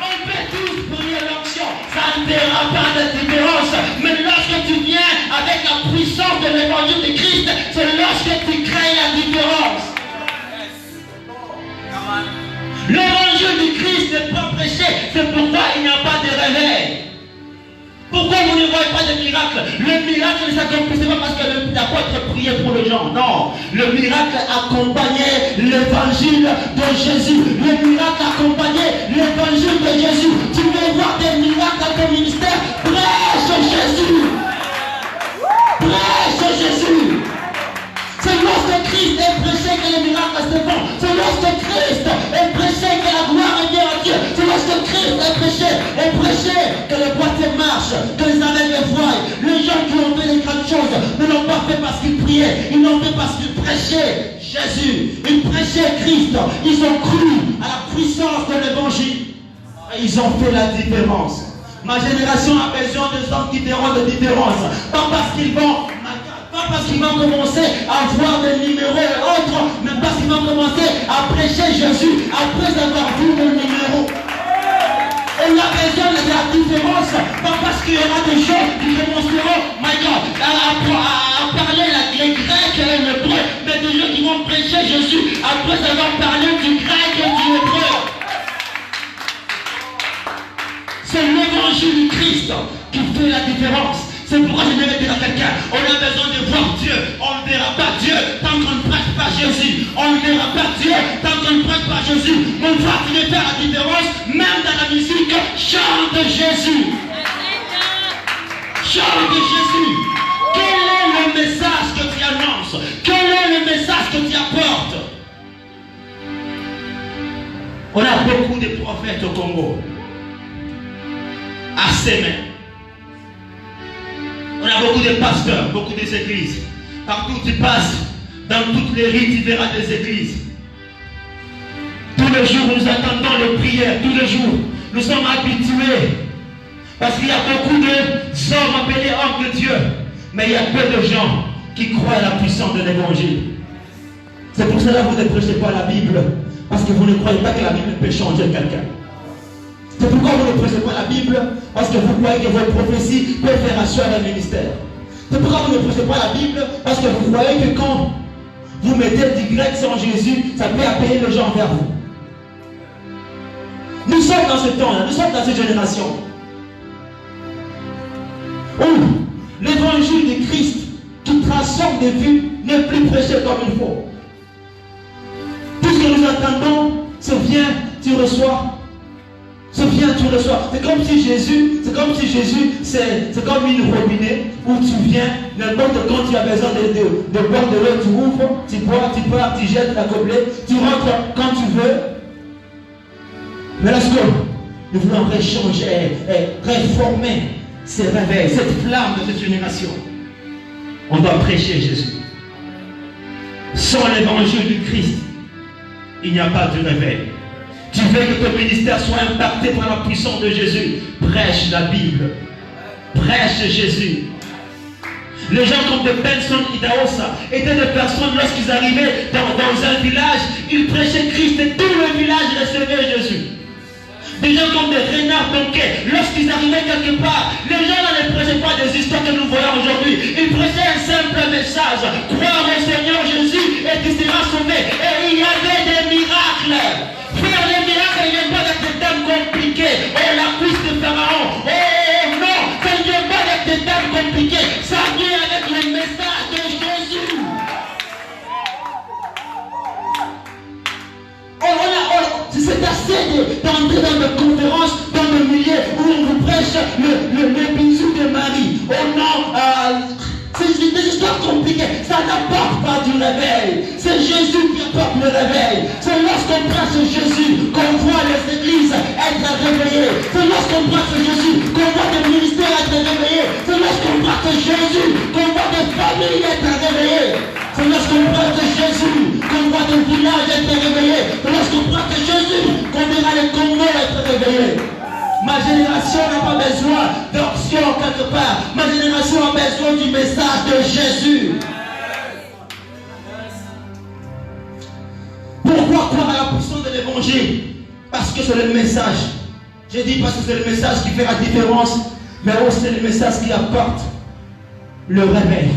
On peut tous prier l'onction, ça ne fera pas de différence. Mais lorsque tu viens avec la puissance de l'évangile de Christ, c'est lorsque tu crées la différence. L'évangile du Christ n'est pas prêché, c'est pourquoi il n'y a pas de réveil. Pourquoi vous ne voyez pas de miracle? Le miracle ne s'accomplissait pas parce que l'apôtre priait pour les gens. Non, le miracle accompagnait l'évangile de Jésus. Le miracle accompagnait l'évangile de Jésus. Tu veux voir des miracles dans ton ministère? Prêche Jésus. Prêche Jésus. C'est lorsque Christ est prêché que les miracles se font. C'est lorsque Christ est prêché que la gloire est bien à Dieu. C'est lorsque Christ est prêché que les boiteux marchent, que les aveugles voient. Les gens qui ont fait les grandes choses ne l'ont pas fait parce qu'ils priaient. Ils l'ont fait parce qu'ils prêchaient Jésus. Ils prêchaient Christ. Ils ont cru à la puissance de l'évangile. Et ils ont fait la différence. Ma génération a besoin de gens différents de différence. Pas parce qu'ils vont commencer à voir des numéros et autres, mais parce qu'ils vont commencer à prêcher Jésus après avoir vu le numéro. On a besoin de la différence, pas parce qu'il y aura des gens qui commenceront, my God, à parler les grecs et l'hébreu, mais des gens qui vont prêcher Jésus après avoir parlé du grec et du hébreu. C'est l'évangile du Christ qui fait la différence. C'est pourquoi je devais dire à quelqu'un, on a besoin de voir Dieu. On ne verra pas Dieu tant qu'on ne prêche pas Jésus. On ne verra pas Dieu tant qu'on ne prêche pas Jésus. Mon frère, tu veux faire la différence, même dans la musique, chante Jésus. Chante Jésus. Quel est le message que tu annonces? Quel est le message que tu apportes? On a beaucoup de prophètes au Congo. À s'aimer. On a beaucoup de pasteurs, beaucoup d'églises. Partout où tu passes, dans toutes les rues, tu verras des églises. Tous les jours, nous attendons les prières. Tous les jours, nous sommes habitués. Parce qu'il y a beaucoup d'hommes appelés hommes de Dieu. Mais il y a peu de gens qui croient à la puissance de l'évangile. C'est pour cela que vous ne prêchez pas la Bible. Parce que vous ne croyez pas que la Bible peut changer quelqu'un. C'est pourquoi vous ne prêchez pas la Bible. Parce que vous croyez que vos prophéties peuvent faire asseoir le ministère. C'est pourquoi vous ne prêchez pas la Bible. Parce que vous croyez que quand vous mettez du grec sans Jésus, ça peut appeler les gens vers vous. Nous sommes dans ce temps-là, nous sommes dans cette génération où l'évangile de Christ qui transforme des vies n'est plus prêché comme il faut. Tout ce que nous attendons, c'est viens, tu reçois. C'est viens, tu reçois. C'est comme si Jésus, c'est comme une robinet où tu viens, n'importe quand tu as besoin de boire de l'eau, tu ouvres, tu bois, tu jettes la gobelet, tu rentres quand tu veux. Mais lorsque nous voulons réchanger, réformer ces réveils, cette flamme de cette génération, on doit prêcher Jésus. Sans l'évangile du Christ, il n'y a pas de réveil. Tu veux que ton ministère soit impacté par la puissance de Jésus, prêche la Bible. Prêche Jésus. Les gens comme de Benson Idahosa étaient des personnes, lorsqu'ils arrivaient dans un village, ils prêchaient Christ et tout le village recevait Jésus. Des gens comme des Renard Donquet, lorsqu'ils arrivaient quelque part, les gens ne prêchaient pas des histoires que nous voyons aujourd'hui. Ils prêchaient un simple message. Croire au Seigneur Jésus et tu seras sauvé. Et il y avait des miracles. Faire les miracles, il n'y a pas avec des termes compliqués. Oh, la cuisse de Pharaon. Oh non, ça ne vient pas avec des termes compliqués. Ça vient avec le message de Jésus. C'est assez d'entrer dans des conférences, dans le milieu où on vous prêche le bisou de Marie. Oh non, c'est des histoires compliquées. Ça n'apporte pas du réveil. C'est Jésus qui apporte le réveil. C'est lorsqu'on prêche Jésus qu'on voit les églises être réveillées. C'est lorsqu'on prêche Jésus qu'on voit des ministères être réveillés. C'est lorsqu'on prêche Jésus qu'on voit des familles être réveillées. C'est lorsqu'on prêche Jésus qu'on voit des villages être réveillés. C'est lorsqu'on prêche Jésus qu'on verra les Congos être réveillés. Ma génération n'a pas besoin d'options quelque part. Ma génération a besoin du message de Jésus. Pourquoi croire à la puissance de l'évangile? Parce que c'est le message. J'ai dit parce que c'est le message qui fait la différence, mais aussi c'est le message qui apporte le réveil.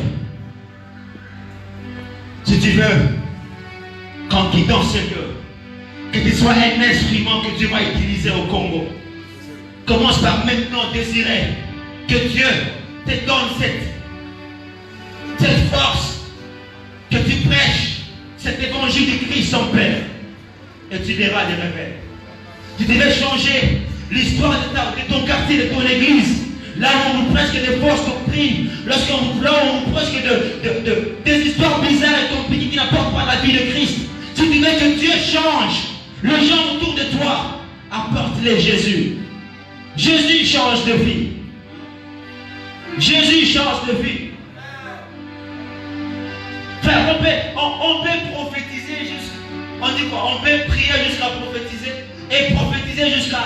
Si tu veux, quand tu dans ce lieu, que tu sois un instrument que Dieu va utiliser au Congo, commence par maintenant désirer que Dieu te donne cette force, que tu prêches cet évangile de Christ son Père, et tu verras des réveils. Tu devais changer l'histoire de ton quartier, de ton église. Là où on prêche des fausses doctrines, lorsqu'on prêche des histoires bizarres et compliquées qui n'apportent pas la vie de Christ. Si tu veux que Dieu change, les gens autour de toi, apporte-les Jésus. Jésus change de vie. Jésus change de vie. Frère, on peut prophétiser jusqu'à... On dit quoi? On peut prier jusqu'à prophétiser et prophétiser jusqu'à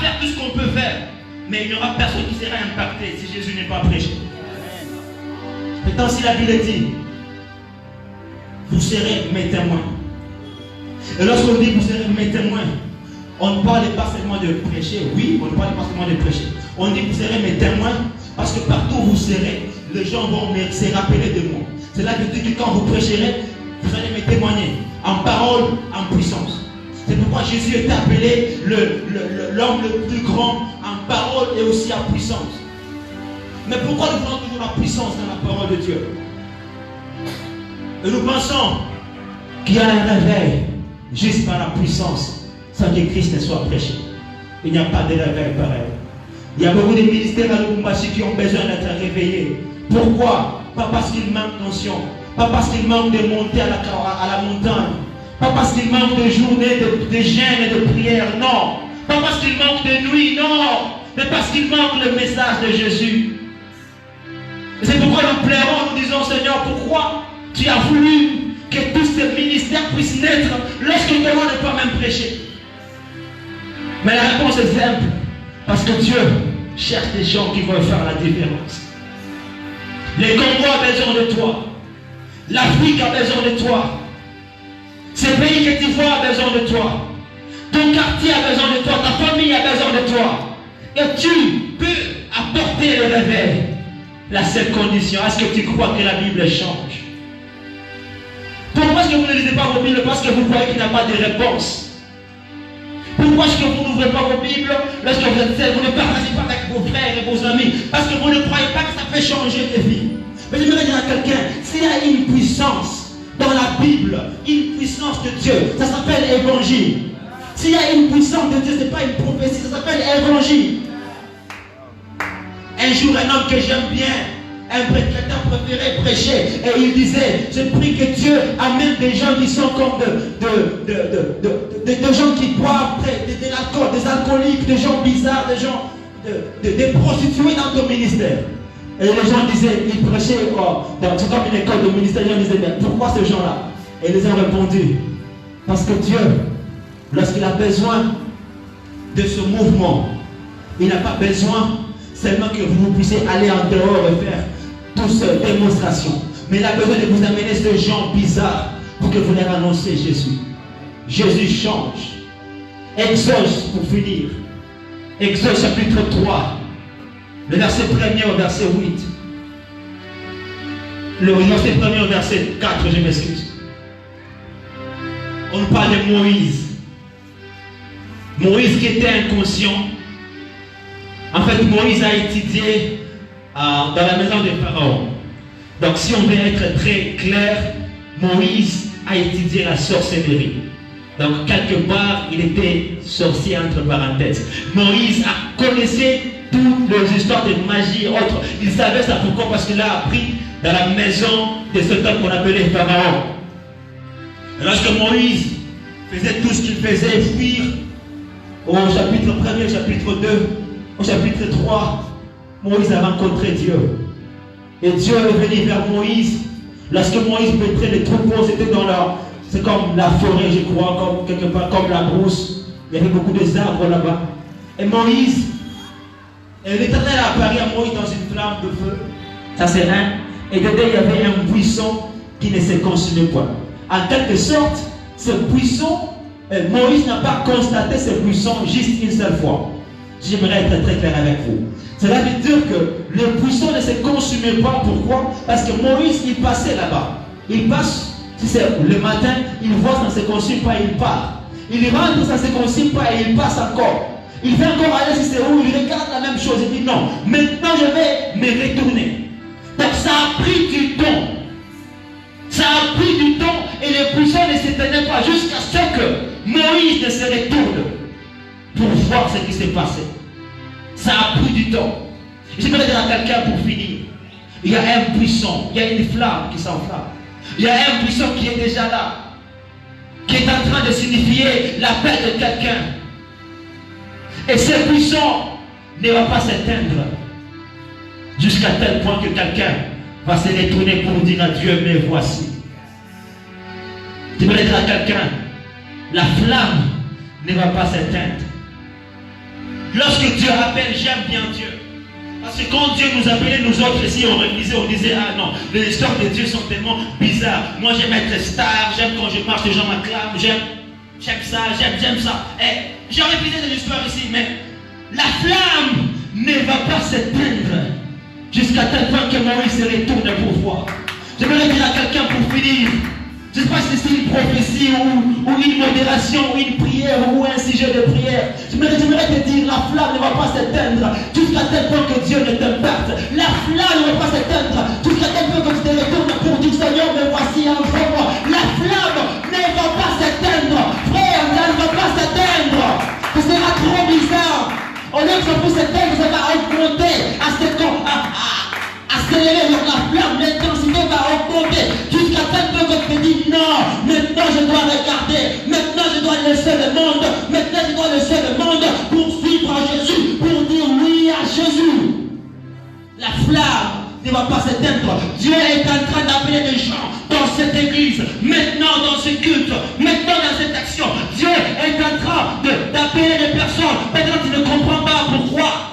faire tout ce qu'on peut faire. Mais il n'y aura personne qui sera impacté si Jésus n'est pas prêché. Pourtant, si la Bible dit, vous serez mes témoins. Et lorsqu'on dit vous serez mes témoins, on ne parle pas seulement de prêcher. Oui, on ne parle pas seulement de prêcher. On dit vous serez mes témoins parce que partout où vous serez, les gens vont se rappeler de moi. C'est là que dit que quand vous prêcherez, vous allez me témoigner en parole, en puissance. C'est pourquoi Jésus est appelé l'homme le plus grand en parole et aussi en puissance. Mais pourquoi nous voulons toujours la puissance dans la parole de Dieu? Et nous pensons qu'il y a un réveil juste par la puissance sans que Christ ne soit prêché. Il n'y a pas de réveil pareil. Il y a beaucoup de ministères à Lubumbashi qui ont besoin d'être réveillés. Pourquoi? Pas parce qu'ils manquent d'onction, pas parce qu'ils manquent de monter à la montagne, pas parce qu'il manque de journées, de jeûne et de prière, non. Pas parce qu'il manque de nuit, non. Mais parce qu'il manque le message de Jésus. Et c'est pourquoi nous pleurons, nous disons, Seigneur, pourquoi tu as voulu que tous ces ministères puissent naître lorsque nous ne devons pas même prêcher? Mais la réponse est simple. Parce que Dieu cherche des gens qui vont faire la différence. Les Congo ont besoin de toi. L'Afrique a besoin de toi. Ce pays que tu vois a besoin de toi. Ton quartier a besoin de toi. Ta famille a besoin de toi. Et tu peux apporter le réveil. La seule condition, est-ce que tu crois que la Bible change? Pourquoi est-ce que vous ne lisez pas vos Bibles? Parce que vous croyez qu'il n'y a pas de réponse. Pourquoi est-ce que vous n'ouvrez pas vos Bibles lorsque vous êtes seul? Vous ne partagez pas avec vos frères et vos amis parce que vous ne croyez pas que ça peut changer des vies. Mais je voudrais dire à quelqu'un, s'il y a une puissance dans la Bible, une puissance de Dieu, ça s'appelle évangile. S'il y a une puissance de Dieu, ce n'est pas une prophétie, ça s'appelle évangile. Un jour, un homme que j'aime bien, un prédicateur préféré prêchait et il disait, je prie que Dieu amène des gens qui sont comme des gens qui boivent de l'alcool, des alcooliques, des gens bizarres, des gens, des prostituées dans ton ministère. Et les gens disaient, ils prêchaient c'est comme une école de ministère, ils disaient, mais pourquoi ces gens-là? Et ils ont répondu, parce que Dieu, lorsqu'il a besoin de ce mouvement, il n'a pas besoin seulement que vous puissiez aller en dehors et faire toutes ces démonstrations. Mais il a besoin de vous amener ces gens bizarres pour que vous leur annoncez Jésus. Jésus change. Exode pour finir. Exode chapitre 3. Le verset 1er au verset 8. Le verset 1er au verset 4, je m'excuse. On parle de Moïse. Moïse qui était inconscient. En fait, Moïse a étudié dans la maison de Pharaon. Donc, si on veut être très clair, Moïse a étudié la sorcellerie. Donc, quelque part, il était sorcier entre parenthèses. Moïse connaissait toutes les histoires de magie et autres. Il savait ça pourquoi? Parce qu'il a appris dans la maison de cet homme qu'on appelait Pharaon. Et lorsque Moïse faisait tout ce qu'il faisait, fuir au chapitre 1er, chapitre 2, au chapitre 3, Moïse a rencontré Dieu. Et Dieu est venu vers Moïse. Lorsque Moïse mettrait les troupeaux, c'était dans c'est comme la forêt, je crois, comme quelque part, comme la brousse. Il y avait beaucoup d'arbres là-bas. Et Moïse, l'Éternel a apparu à Moïse dans une flamme de feu. Ça c'est un. Et dedans, il y avait un buisson qui ne se consumait pas. En quelque sorte, ce buisson, Moïse n'a pas constaté ce buisson juste une seule fois. J'aimerais être très clair avec vous. Cela veut dire que le buisson ne se consumait pas. Pourquoi? Parce que Moïse, il passait là-bas. Il passe, si c'est le matin, il voit ça ne se consume pas, il part. Il rentre, ça ne se consume pas et il passe encore. Il veut encore aller, si c'est où, il regarde la même chose. Il dit non, maintenant je vais me retourner. Donc ça a pris du temps. Ça a pris du temps et le buisson ne s'éteignait pas jusqu'à ce que Moïse ne se retourne pour voir ce qui s'est passé. Ça a pris du temps. Je vais dire à quelqu'un pour finir. Il y a un buisson, il y a une flamme qui s'enflamme. Il y a un buisson qui est déjà là, qui est en train de signifier l'appel de quelqu'un. Et ce buisson ne va pas s'éteindre jusqu'à tel point que quelqu'un va se retourner pour dire à Dieu, mais voici. Je vais dire à quelqu'un, la flamme ne va pas s'éteindre. Lorsque Dieu appelle, j'aime bien Dieu. Parce que quand Dieu nous appelait, nous autres ici, on révisait, on disait, ah non, les histoires de Dieu sont tellement bizarres. Moi j'aime être star, j'aime quand je marche, les gens m'acclament, j'aime ça, j'aime ça. Et j'ai révisé des histoires ici, mais la flamme ne va pas s'éteindre jusqu'à tel point que Moïse se retourne pour voir. Je vais dire à quelqu'un pour finir. Je ne sais pas si c'est une prophétie ou une modération, ou une prière ou un sujet de prière. J'aimerais te dire, la flamme ne va pas s'éteindre jusqu'à tel point que Dieu ne te perde. La flamme ne va pas s'éteindre jusqu'à tel point que tu te retournes pour dire, Seigneur, me voici envoie-moi. La flamme ne va pas s'éteindre. Frère, ça ne va pas s'éteindre. Ce sera trop bizarre. Au lieu que ça puisse s'éteindre, ça va augmenter accélérer sur la flamme, l'intensité va augmenter jusqu'à tel point que tu te dis non, maintenant je dois regarder, maintenant je dois laisser le monde, maintenant je dois laisser le monde pour suivre Jésus, pour dire oui à Jésus. La flamme ne va pas s'éteindre. Dieu est en train d'appeler des gens dans cette église, maintenant dans ce culte, maintenant dans cette action. Dieu est en train d'appeler les personnes. Maintenant, tu ne comprends pas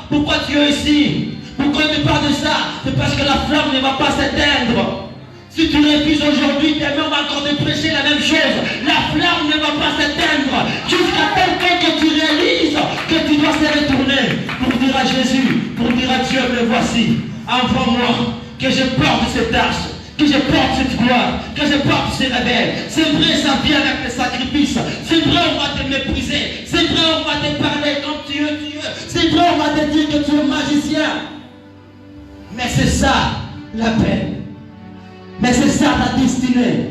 pourquoi tu es ici. Pourquoi tu parles de ça? C'est parce que la flamme ne va pas s'éteindre. Si tu refuses aujourd'hui, demain on va encore te prêcher la même chose. La flamme ne va pas s'éteindre jusqu'à tel point que tu réalises que tu dois se retourner pour dire à Jésus, pour dire à Dieu, me voici, envoie-moi, que je porte cette arche, que je porte cette gloire, que je porte ces réveils. C'est vrai, ça vient avec les sacrifices. C'est vrai, on va te mépriser. C'est vrai, on va te parler comme tu es. C'est vrai, on va te dire que tu es magicien. Mais c'est ça, la peine. Mais c'est ça ta destinée.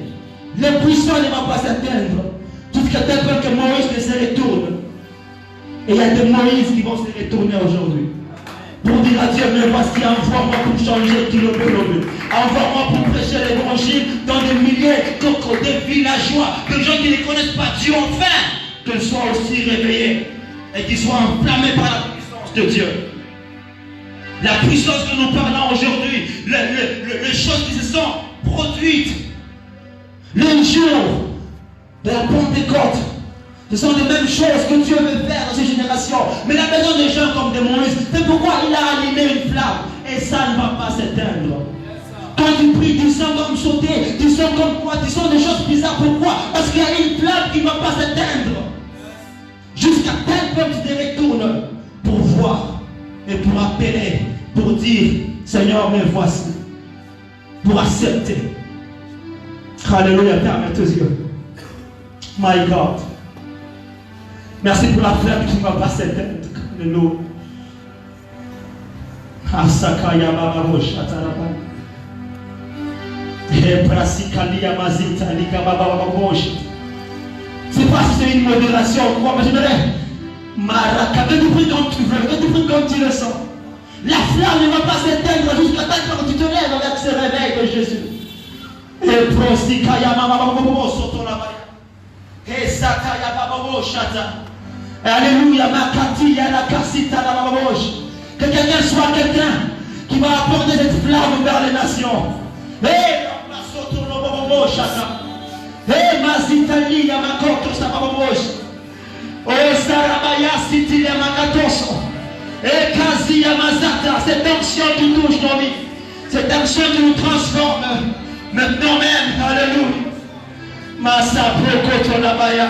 Le puissant ne va pas s'atteindre jusqu'à tel point que Moïse ne se retourne. Et il y a des Moïse qui vont se retourner aujourd'hui. Pour dire à Dieu, mais voici, envoie-moi pour changer tout le peuple. Envoie-moi pour prêcher l'évangile dans des milliers de villageois, de gens qui ne connaissent pas Dieu, enfin, qu'ils soient aussi réveillés et qu'ils soient enflammés par la puissance de Dieu. La puissance que nous parlons aujourd'hui, les choses qui se sont produites, les jours de la Pentecôte, ce sont les mêmes choses que Dieu veut faire dans ces générations. Mais il a besoin de gens comme des Moïse. C'est pourquoi il a allumé une flamme. Et ça ne va pas s'éteindre. Quand tu pries, tu sens comme sauter, tu sens comme quoi, tu sens des choses bizarres. Pourquoi? Parce qu'il y a une flamme qui ne va pas s'éteindre. Jusqu'à tel point que tu te retournes pour voir et pour appeler, pour dire, Seigneur, me voici. Pour accepter. Alléluia, ferme tes yeux. My God. Merci pour la flamme qui ne va pas s'éteindre. Alléluia. Asakaya Baba Shataraba. C'est pas si c'est une modération ou quoi, mais j'aimerais Maraka, que tu pries comme tu veux, que tu pries comme tu le sens. La flamme ne va pas s'éteindre jusqu'à temps que tu te lèves avec ce réveil de Jésus. Et prosikaya Baba Soto la Baya. Et Sakaya Baba Shata. Alléluia, Makati la Kasita la Baba. Que quelqu'un soit quelqu'un qui va apporter cette flamme vers les nations. Et Hey, Mazitali, Yamakoto, Sababosh. Oh, Sarabaya, City, Yamakatoso. Et Kazi, Yamazata, cette onction qui touche nos vies. Cette onction qui nous transforme. Maintenant même, alléluia. Masa, Prokoto, Labaya.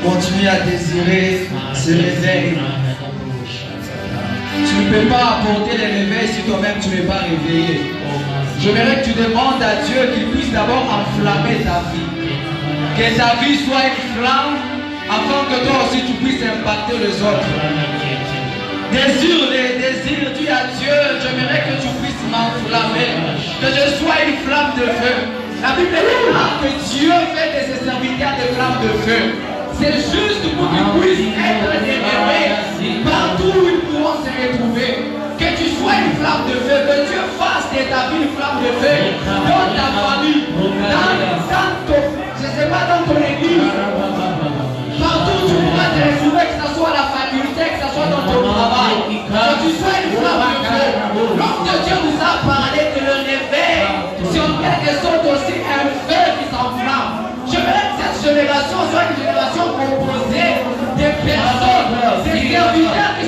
Continue à désirer ce réveil. Tu ne peux pas apporter les réveils si toi-même tu n'es pas réveillé. J'aimerais que tu demandes à Dieu qu'il puisse d'abord enflammer ta vie. Que ta vie soit une flamme afin que toi aussi tu puisses impacter les autres. Désire, dis à Dieu, j'aimerais que tu puisses m'enflammer. Que je sois une flamme de feu. La Bible dit que Dieu fait de ses serviteurs des flammes de feu. C'est juste pour qu'ils puissent être élevé partout où ils pourront se retrouver. Que tu sois une flamme de feu, que Dieu fasse de ta vie une flamme de feu dans ta famille, je ne sais pas, dans ton église. Partout où tu pourras te retrouver, que ce soit à la faculté, que ce soit dans ton travail. Que tu sois une flamme de feu. Lorsque Dieu nous a parlé de le réveil, c'est en quelque sorte aussi un feu qui s'enflamme. Je veux que cette génération soit une génération composée des personnes, des serviteurs qui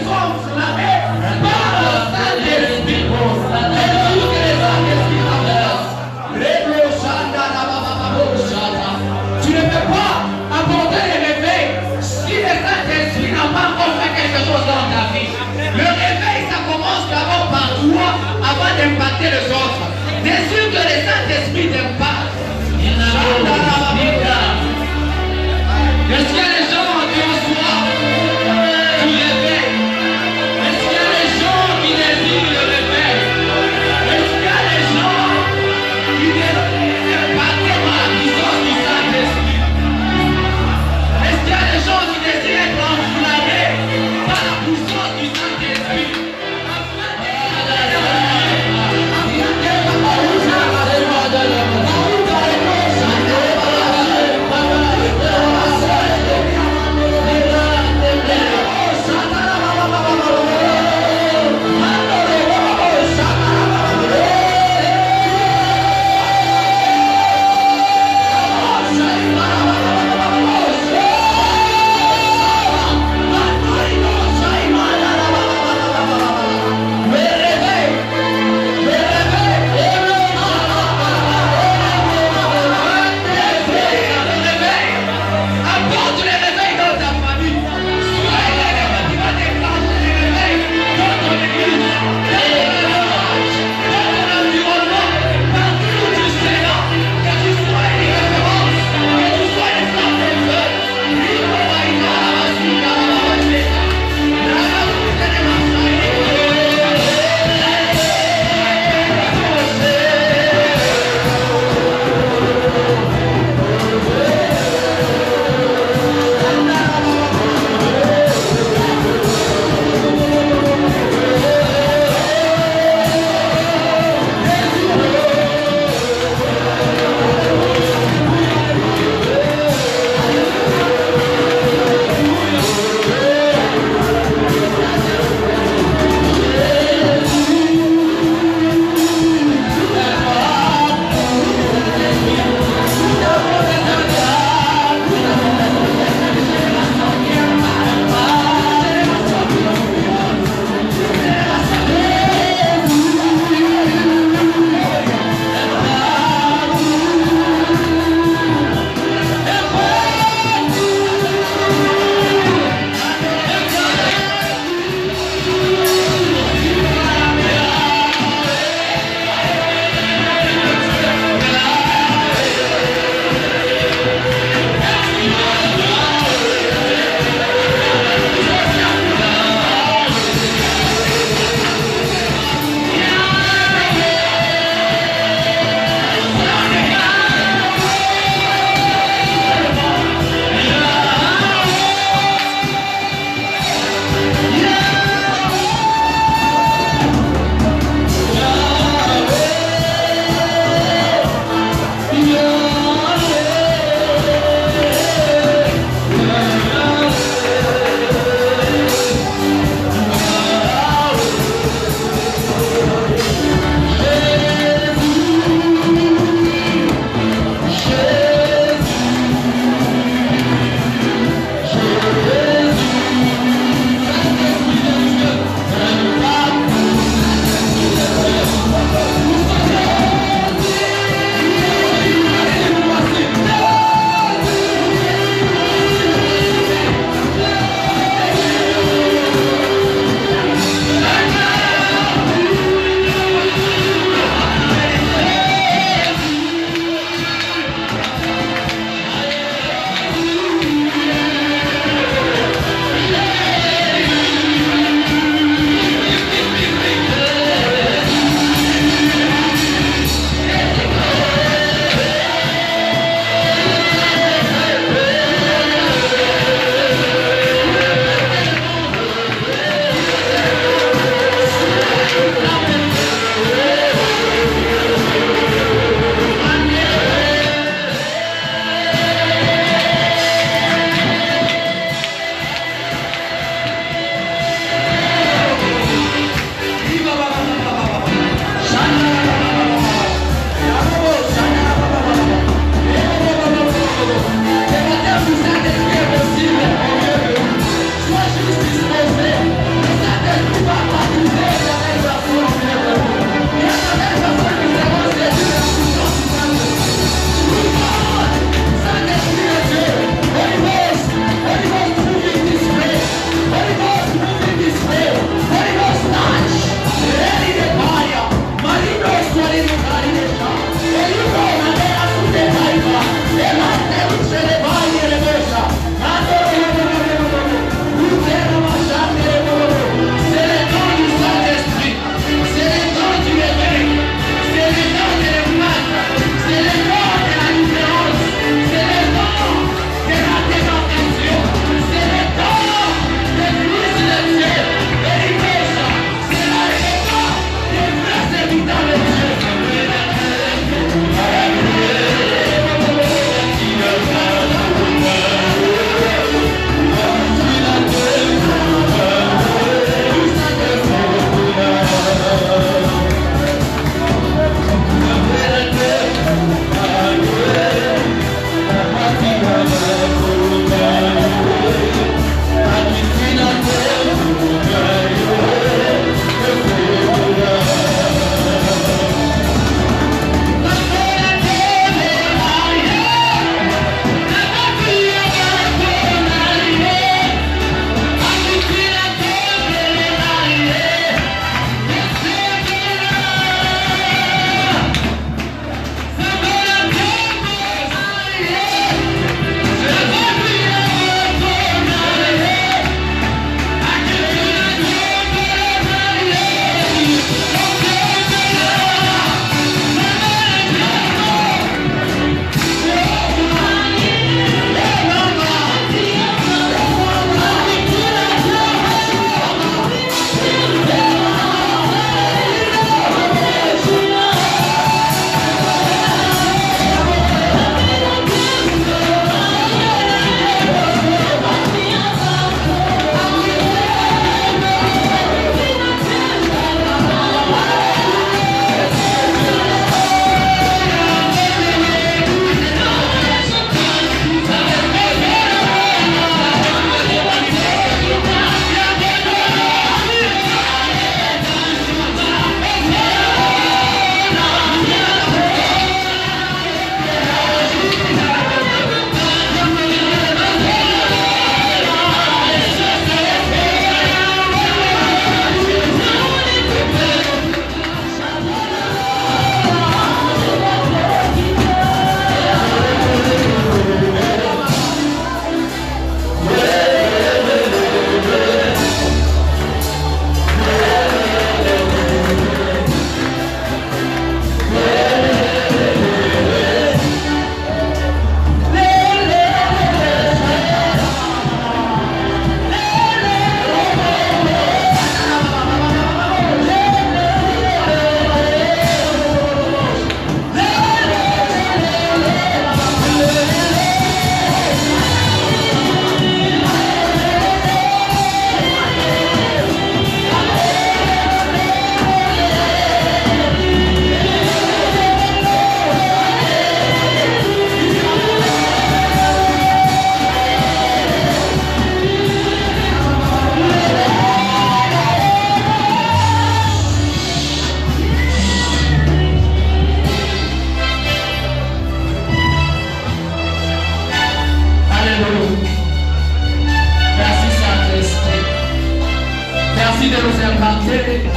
impacter.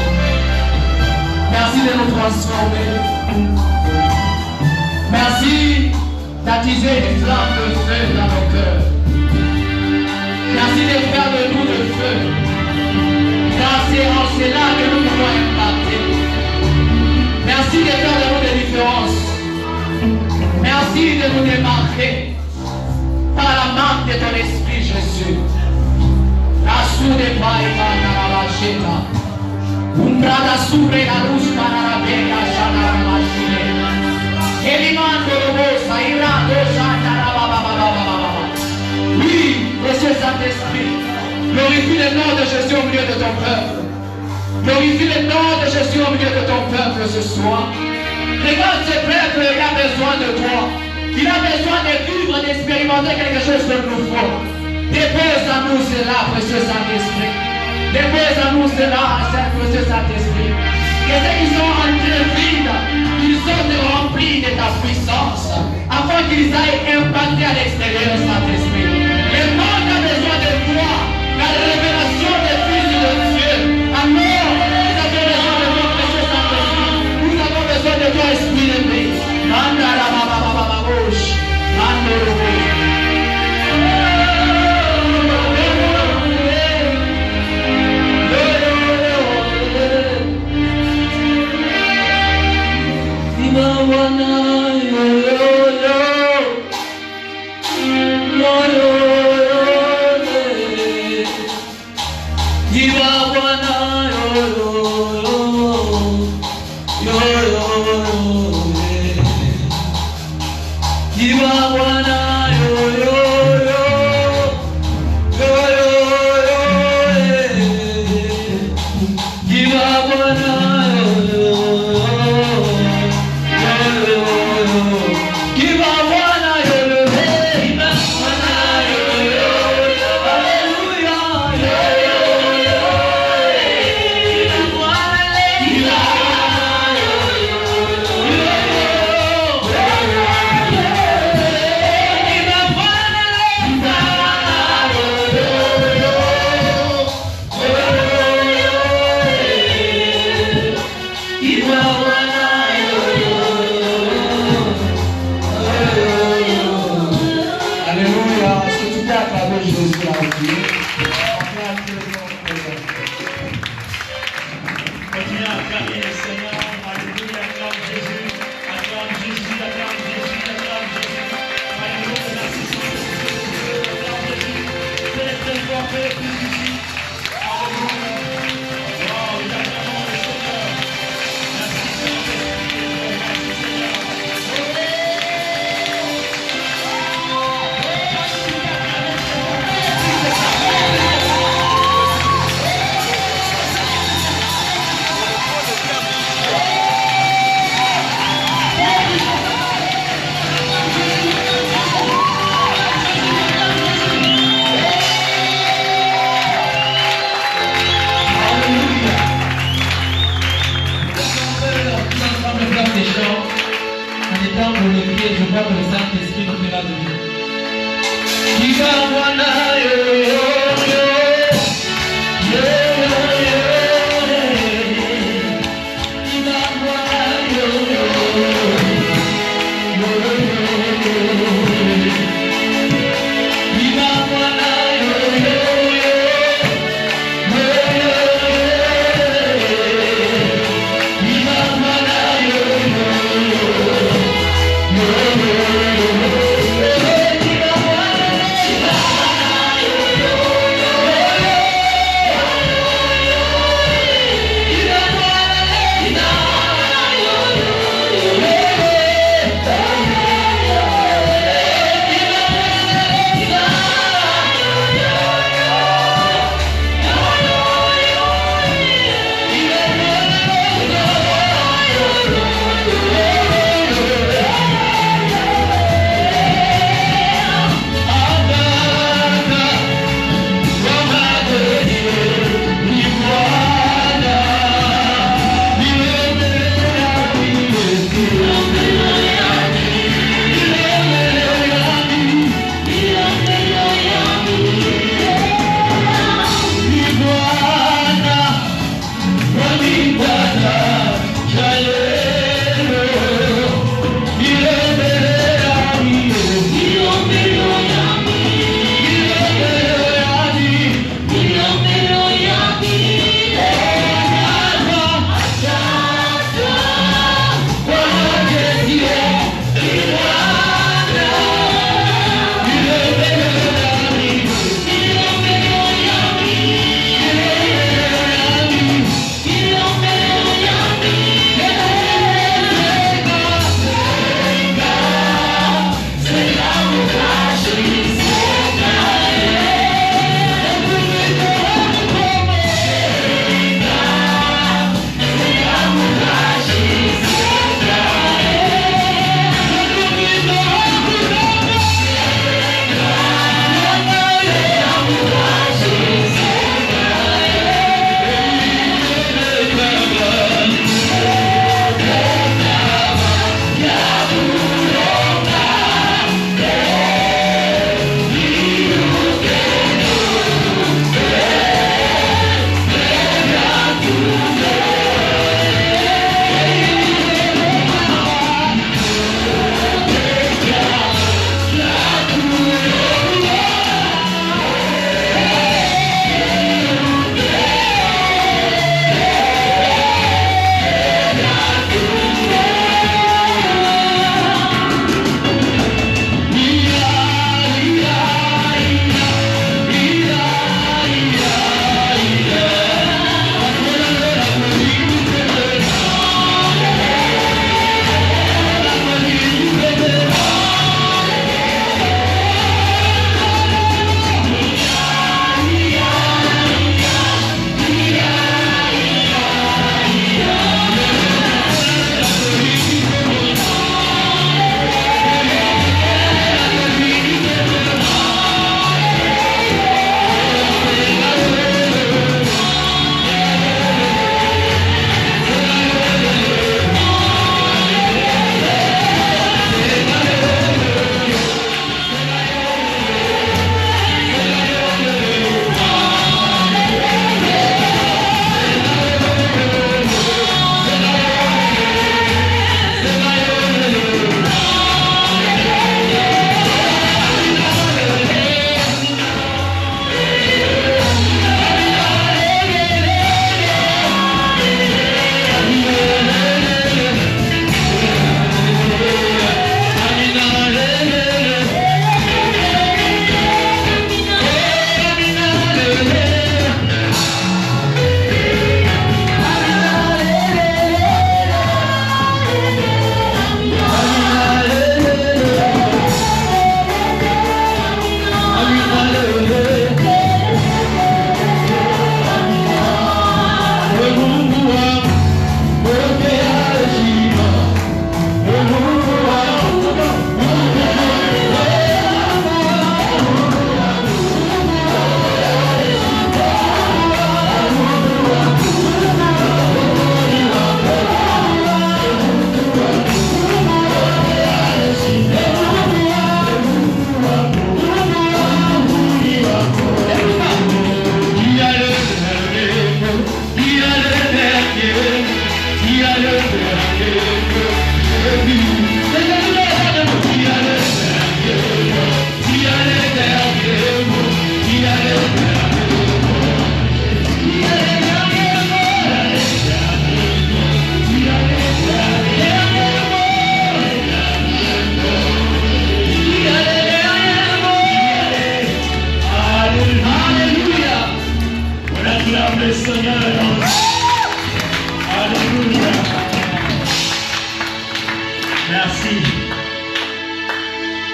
Merci de nous transformer. Merci d'attiser une flamme de feu dans nos cœurs. Merci de faire de nous le feu. Car c'est en cela que nous pouvons impacter. Merci de faire de nous des différences. Merci de nous démarquer par la marque de ton esprit, Jésus. La soude païma narabacheta. Umbrada sobre la luz para la bella shanarabashine. Elimando robosa, irando shanarababababababa. Oui, Monsieur Saint-Esprit, glorifie le nom de Jésus au milieu de ton peuple. Glorifie le nom de Jésus au milieu de ton peuple ce soir. Regarde ce peuple, il a besoin de toi. Il a besoin de vivre, d'expérimenter quelque chose de nouveau. Dépose à nous cela, précieux Saint-Esprit. Dépose à nous cela, précieux Saint-Esprit. Que ceux qui sont entrés vides, ils sont remplis de ta puissance, afin qu'ils aillent impacter à l'extérieur, Saint-Esprit. Le monde a besoin de toi, la révélation des fils de Dieu. Alors, nous avons besoin de toi, précieux Saint-Esprit. Nous avons besoin de toi, Esprit de Dieu.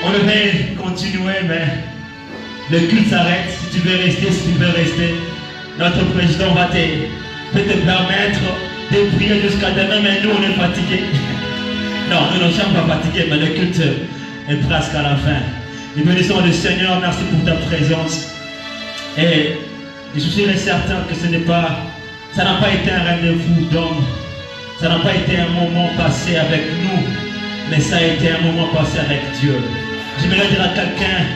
On devait continuer, mais le culte s'arrête. Si tu veux rester, notre président peut te permettre de prier jusqu'à demain, mais nous on est fatigués. Non, nous ne sommes pas fatigués, mais le culte est presque à la fin. Nous bénissons le Seigneur, merci pour ta présence. Et je suis certain que ça n'a pas été un rendez-vous d'homme, ça n'a pas été un moment passé avec nous, mais ça a été un moment passé avec Dieu. J'aimerais dire à quelqu'un,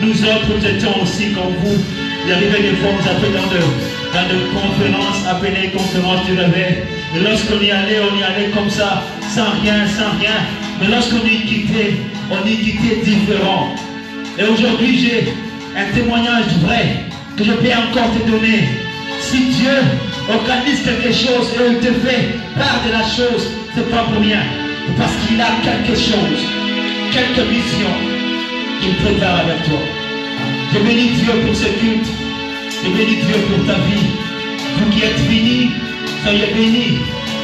nous autres, nous étions aussi comme vous. Il arrivait des fois, on nous appelait dans de conférences, appelées conférences du réveil. Et lorsqu'on y allait comme ça, sans rien. Mais lorsqu'on y quittait, on y quittait différent. Et aujourd'hui, j'ai un témoignage vrai que je peux encore te donner. Si Dieu organise quelque chose et il te fait part de la chose, c'est pas pour rien. C'est parce qu'il a quelque chose, quelque mission qu'il prépare avec toi. Je bénis Dieu pour ce culte. Je bénis Dieu pour ta vie. Vous qui êtes finis, soyez bénis.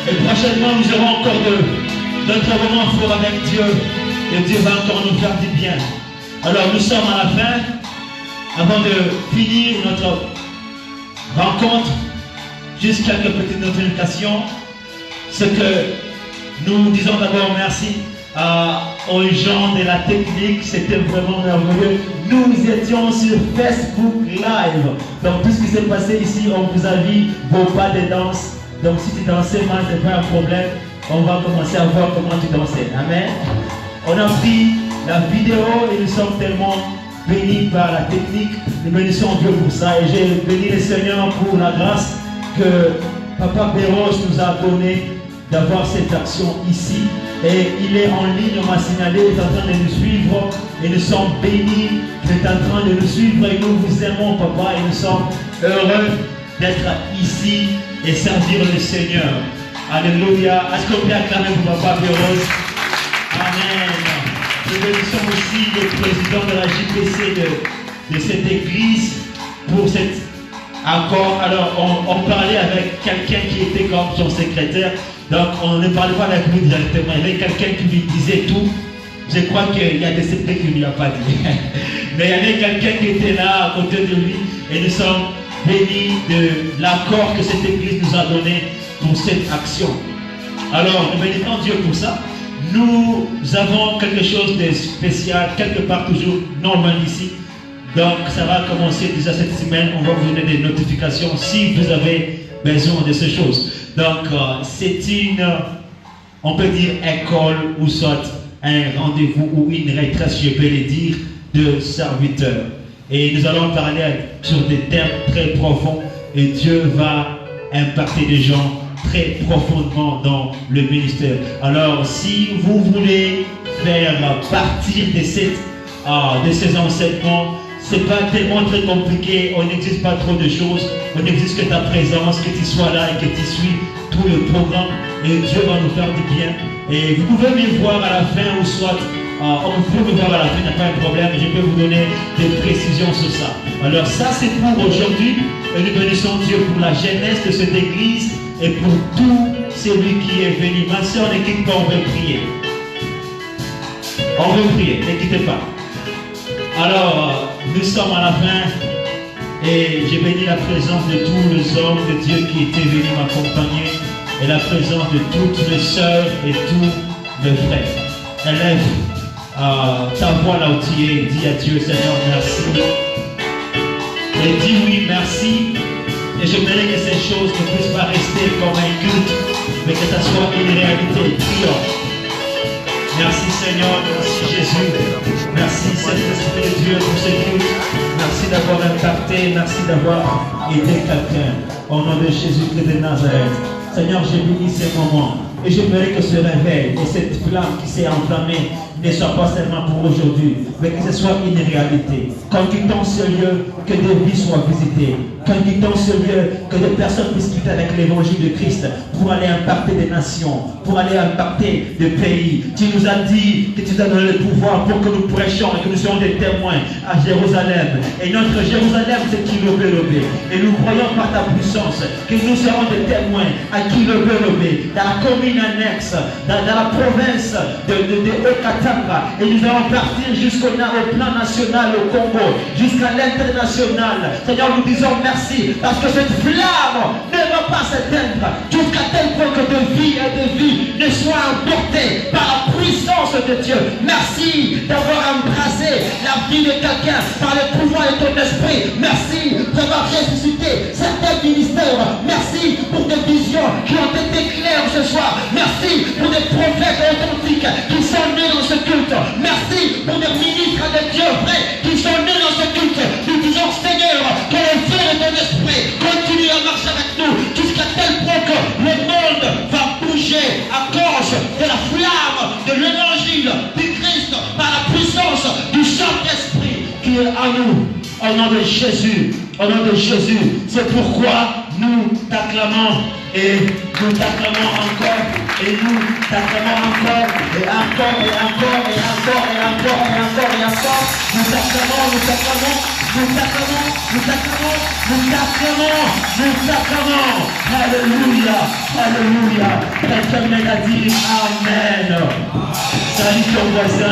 Et prochainement, nous aurons encore d'autres moments forts avec Dieu. Et Dieu va encore nous faire du bien. Alors, nous sommes à la fin. Avant de finir notre rencontre, juste quelques petites notifications. Ce que nous disons d'abord merci aux gens de la technique, c'était vraiment merveilleux. Nous étions sur Facebook Live. Donc tout ce qui s'est passé ici, on vous a vu vos pas de danse. Donc si tu dansais mal, ce n'est pas un problème. On va commencer à voir comment tu dansais. Amen. On a pris la vidéo et nous sommes tellement bénis par la technique. Nous bénissons Dieu pour ça. Et j'ai béni le Seigneur pour la grâce que Papa Béros nous a donnée d'avoir cette action ici. Et il est en ligne, on m'a signalé, il est en train de nous suivre. Et nous sommes bénis, il est en train de nous suivre. Et nous vous aimons, Papa, et nous sommes heureux d'être ici et servir le Seigneur. Alléluia. Est-ce qu'on peut acclamer pour Papa Béros? Amen. Nous bénissons aussi le président de la JPC de cette église pour cet accord. Alors, on parlait avec quelqu'un qui était comme son secrétaire. Donc, on ne parlait pas avec lui directement. Il y avait quelqu'un qui lui disait tout. Je crois qu'il y a des secrets qu'il ne lui a pas dit. Mais il y avait quelqu'un qui était là à côté de lui. Et nous sommes bénis de l'accord que cette église nous a donné pour cette action. Alors, nous bénissons Dieu pour ça. Nous avons quelque chose de spécial, quelque part toujours normal ici. Donc, ça va commencer déjà cette semaine. On va vous donner des notifications si vous avez besoin de ces choses. Donc, c'est une, on peut dire, école ou soit un rendez-vous ou une retraite, je peux le dire, de serviteurs. Et nous allons parler sur des thèmes très profonds et Dieu va impacter des gens très profondément dans le ministère. Alors, si vous voulez faire partie de ces enseignements, c'est pas tellement très compliqué, on n'existe pas trop de choses, on n'existe que ta présence, que tu sois là et que tu suis tout le programme et Dieu va nous faire du bien. Et vous pouvez me voir à la fin ou soit, vous pouvez me voir à la fin, il n'y a pas un problème, je peux vous donner des précisions sur ça. Alors ça c'est pour aujourd'hui et nous bénissons Dieu pour la jeunesse de cette église et pour tout celui qui est venu. Ma soeur, ne quitte pas, on veut prier. On veut prier, ne quittez pas. Alors, nous sommes à la fin et j'ai béni la présence de tous les hommes de Dieu qui étaient venus m'accompagner et la présence de toutes mes sœurs et tous mes frères. Élève ta voix là où tu es, dis à Dieu, Seigneur, merci. Et dis oui, merci. Et j'aimerais que ces choses ne puissent pas rester comme un culte, mais que ça soit une réalité. Prions. Merci Seigneur, merci Jésus. Merci Saint-Esprit de Dieu pour ce culte. Merci d'avoir impacté, merci d'avoir aidé quelqu'un. Au nom de Jésus-Christ de Nazareth. Seigneur, j'ai béni ces moments. Et j'aimerais que ce réveil et cette flamme qui s'est enflammée ne soit pas seulement pour aujourd'hui, mais que ce soit une réalité. Quand quittons ce lieu, que des vies soient visitées. Quand quittons ce lieu, que des personnes puissent quitter avec l'évangile de Christ pour aller impacter des nations, pour aller impacter des pays. Tu nous as dit que tu nous as donné le pouvoir pour que nous prêchions et que nous soyons des témoins à Jérusalem. Et notre Jérusalem, c'est Kilobé. Et nous croyons par ta puissance que nous serons des témoins à Kilobé, dans la commune annexe, dans la province de Okatanga. Et nous allons partir jusqu'au plan national au Congo, jusqu'à l'international. Seigneur, nous disons merci parce que cette flamme ne va pas s'éteindre jusqu'à tel point que de vie et de vie ne soient emportées par la puissance de Dieu. Merci d'avoir embrassé la vie de quelqu'un par le pouvoir de ton esprit. Merci d'avoir ressuscité certains ministères. Merci pour des visions qui ont été claires ce soir. Merci pour des prophètes authentiques qui sont nés dans ce culte. Merci pour des ministres de Dieu vrais qui sont nés dans ce culte. Nous disons, Seigneur, que le feu de ton esprit continue à marcher avec nous jusqu'à tel point que le monde va bouger à cause de la flamme de l'évangile du Christ par la puissance du Saint-Esprit qui est en nous. Au nom de Jésus, au nom de Jésus, c'est pourquoi nous t'acclamons et nous t'acclamons encore et nous t'acclamons encore et encore et encore et encore et encore et encore et encore. Nous t'acclamons, nous t'acclamons, nous t'acclamons, nous t'acclamons, nous t'acclamons, nous t'acclamons. Alléluia, alléluia. Quelqu'un m'a dit Amen. Salut ton voisin.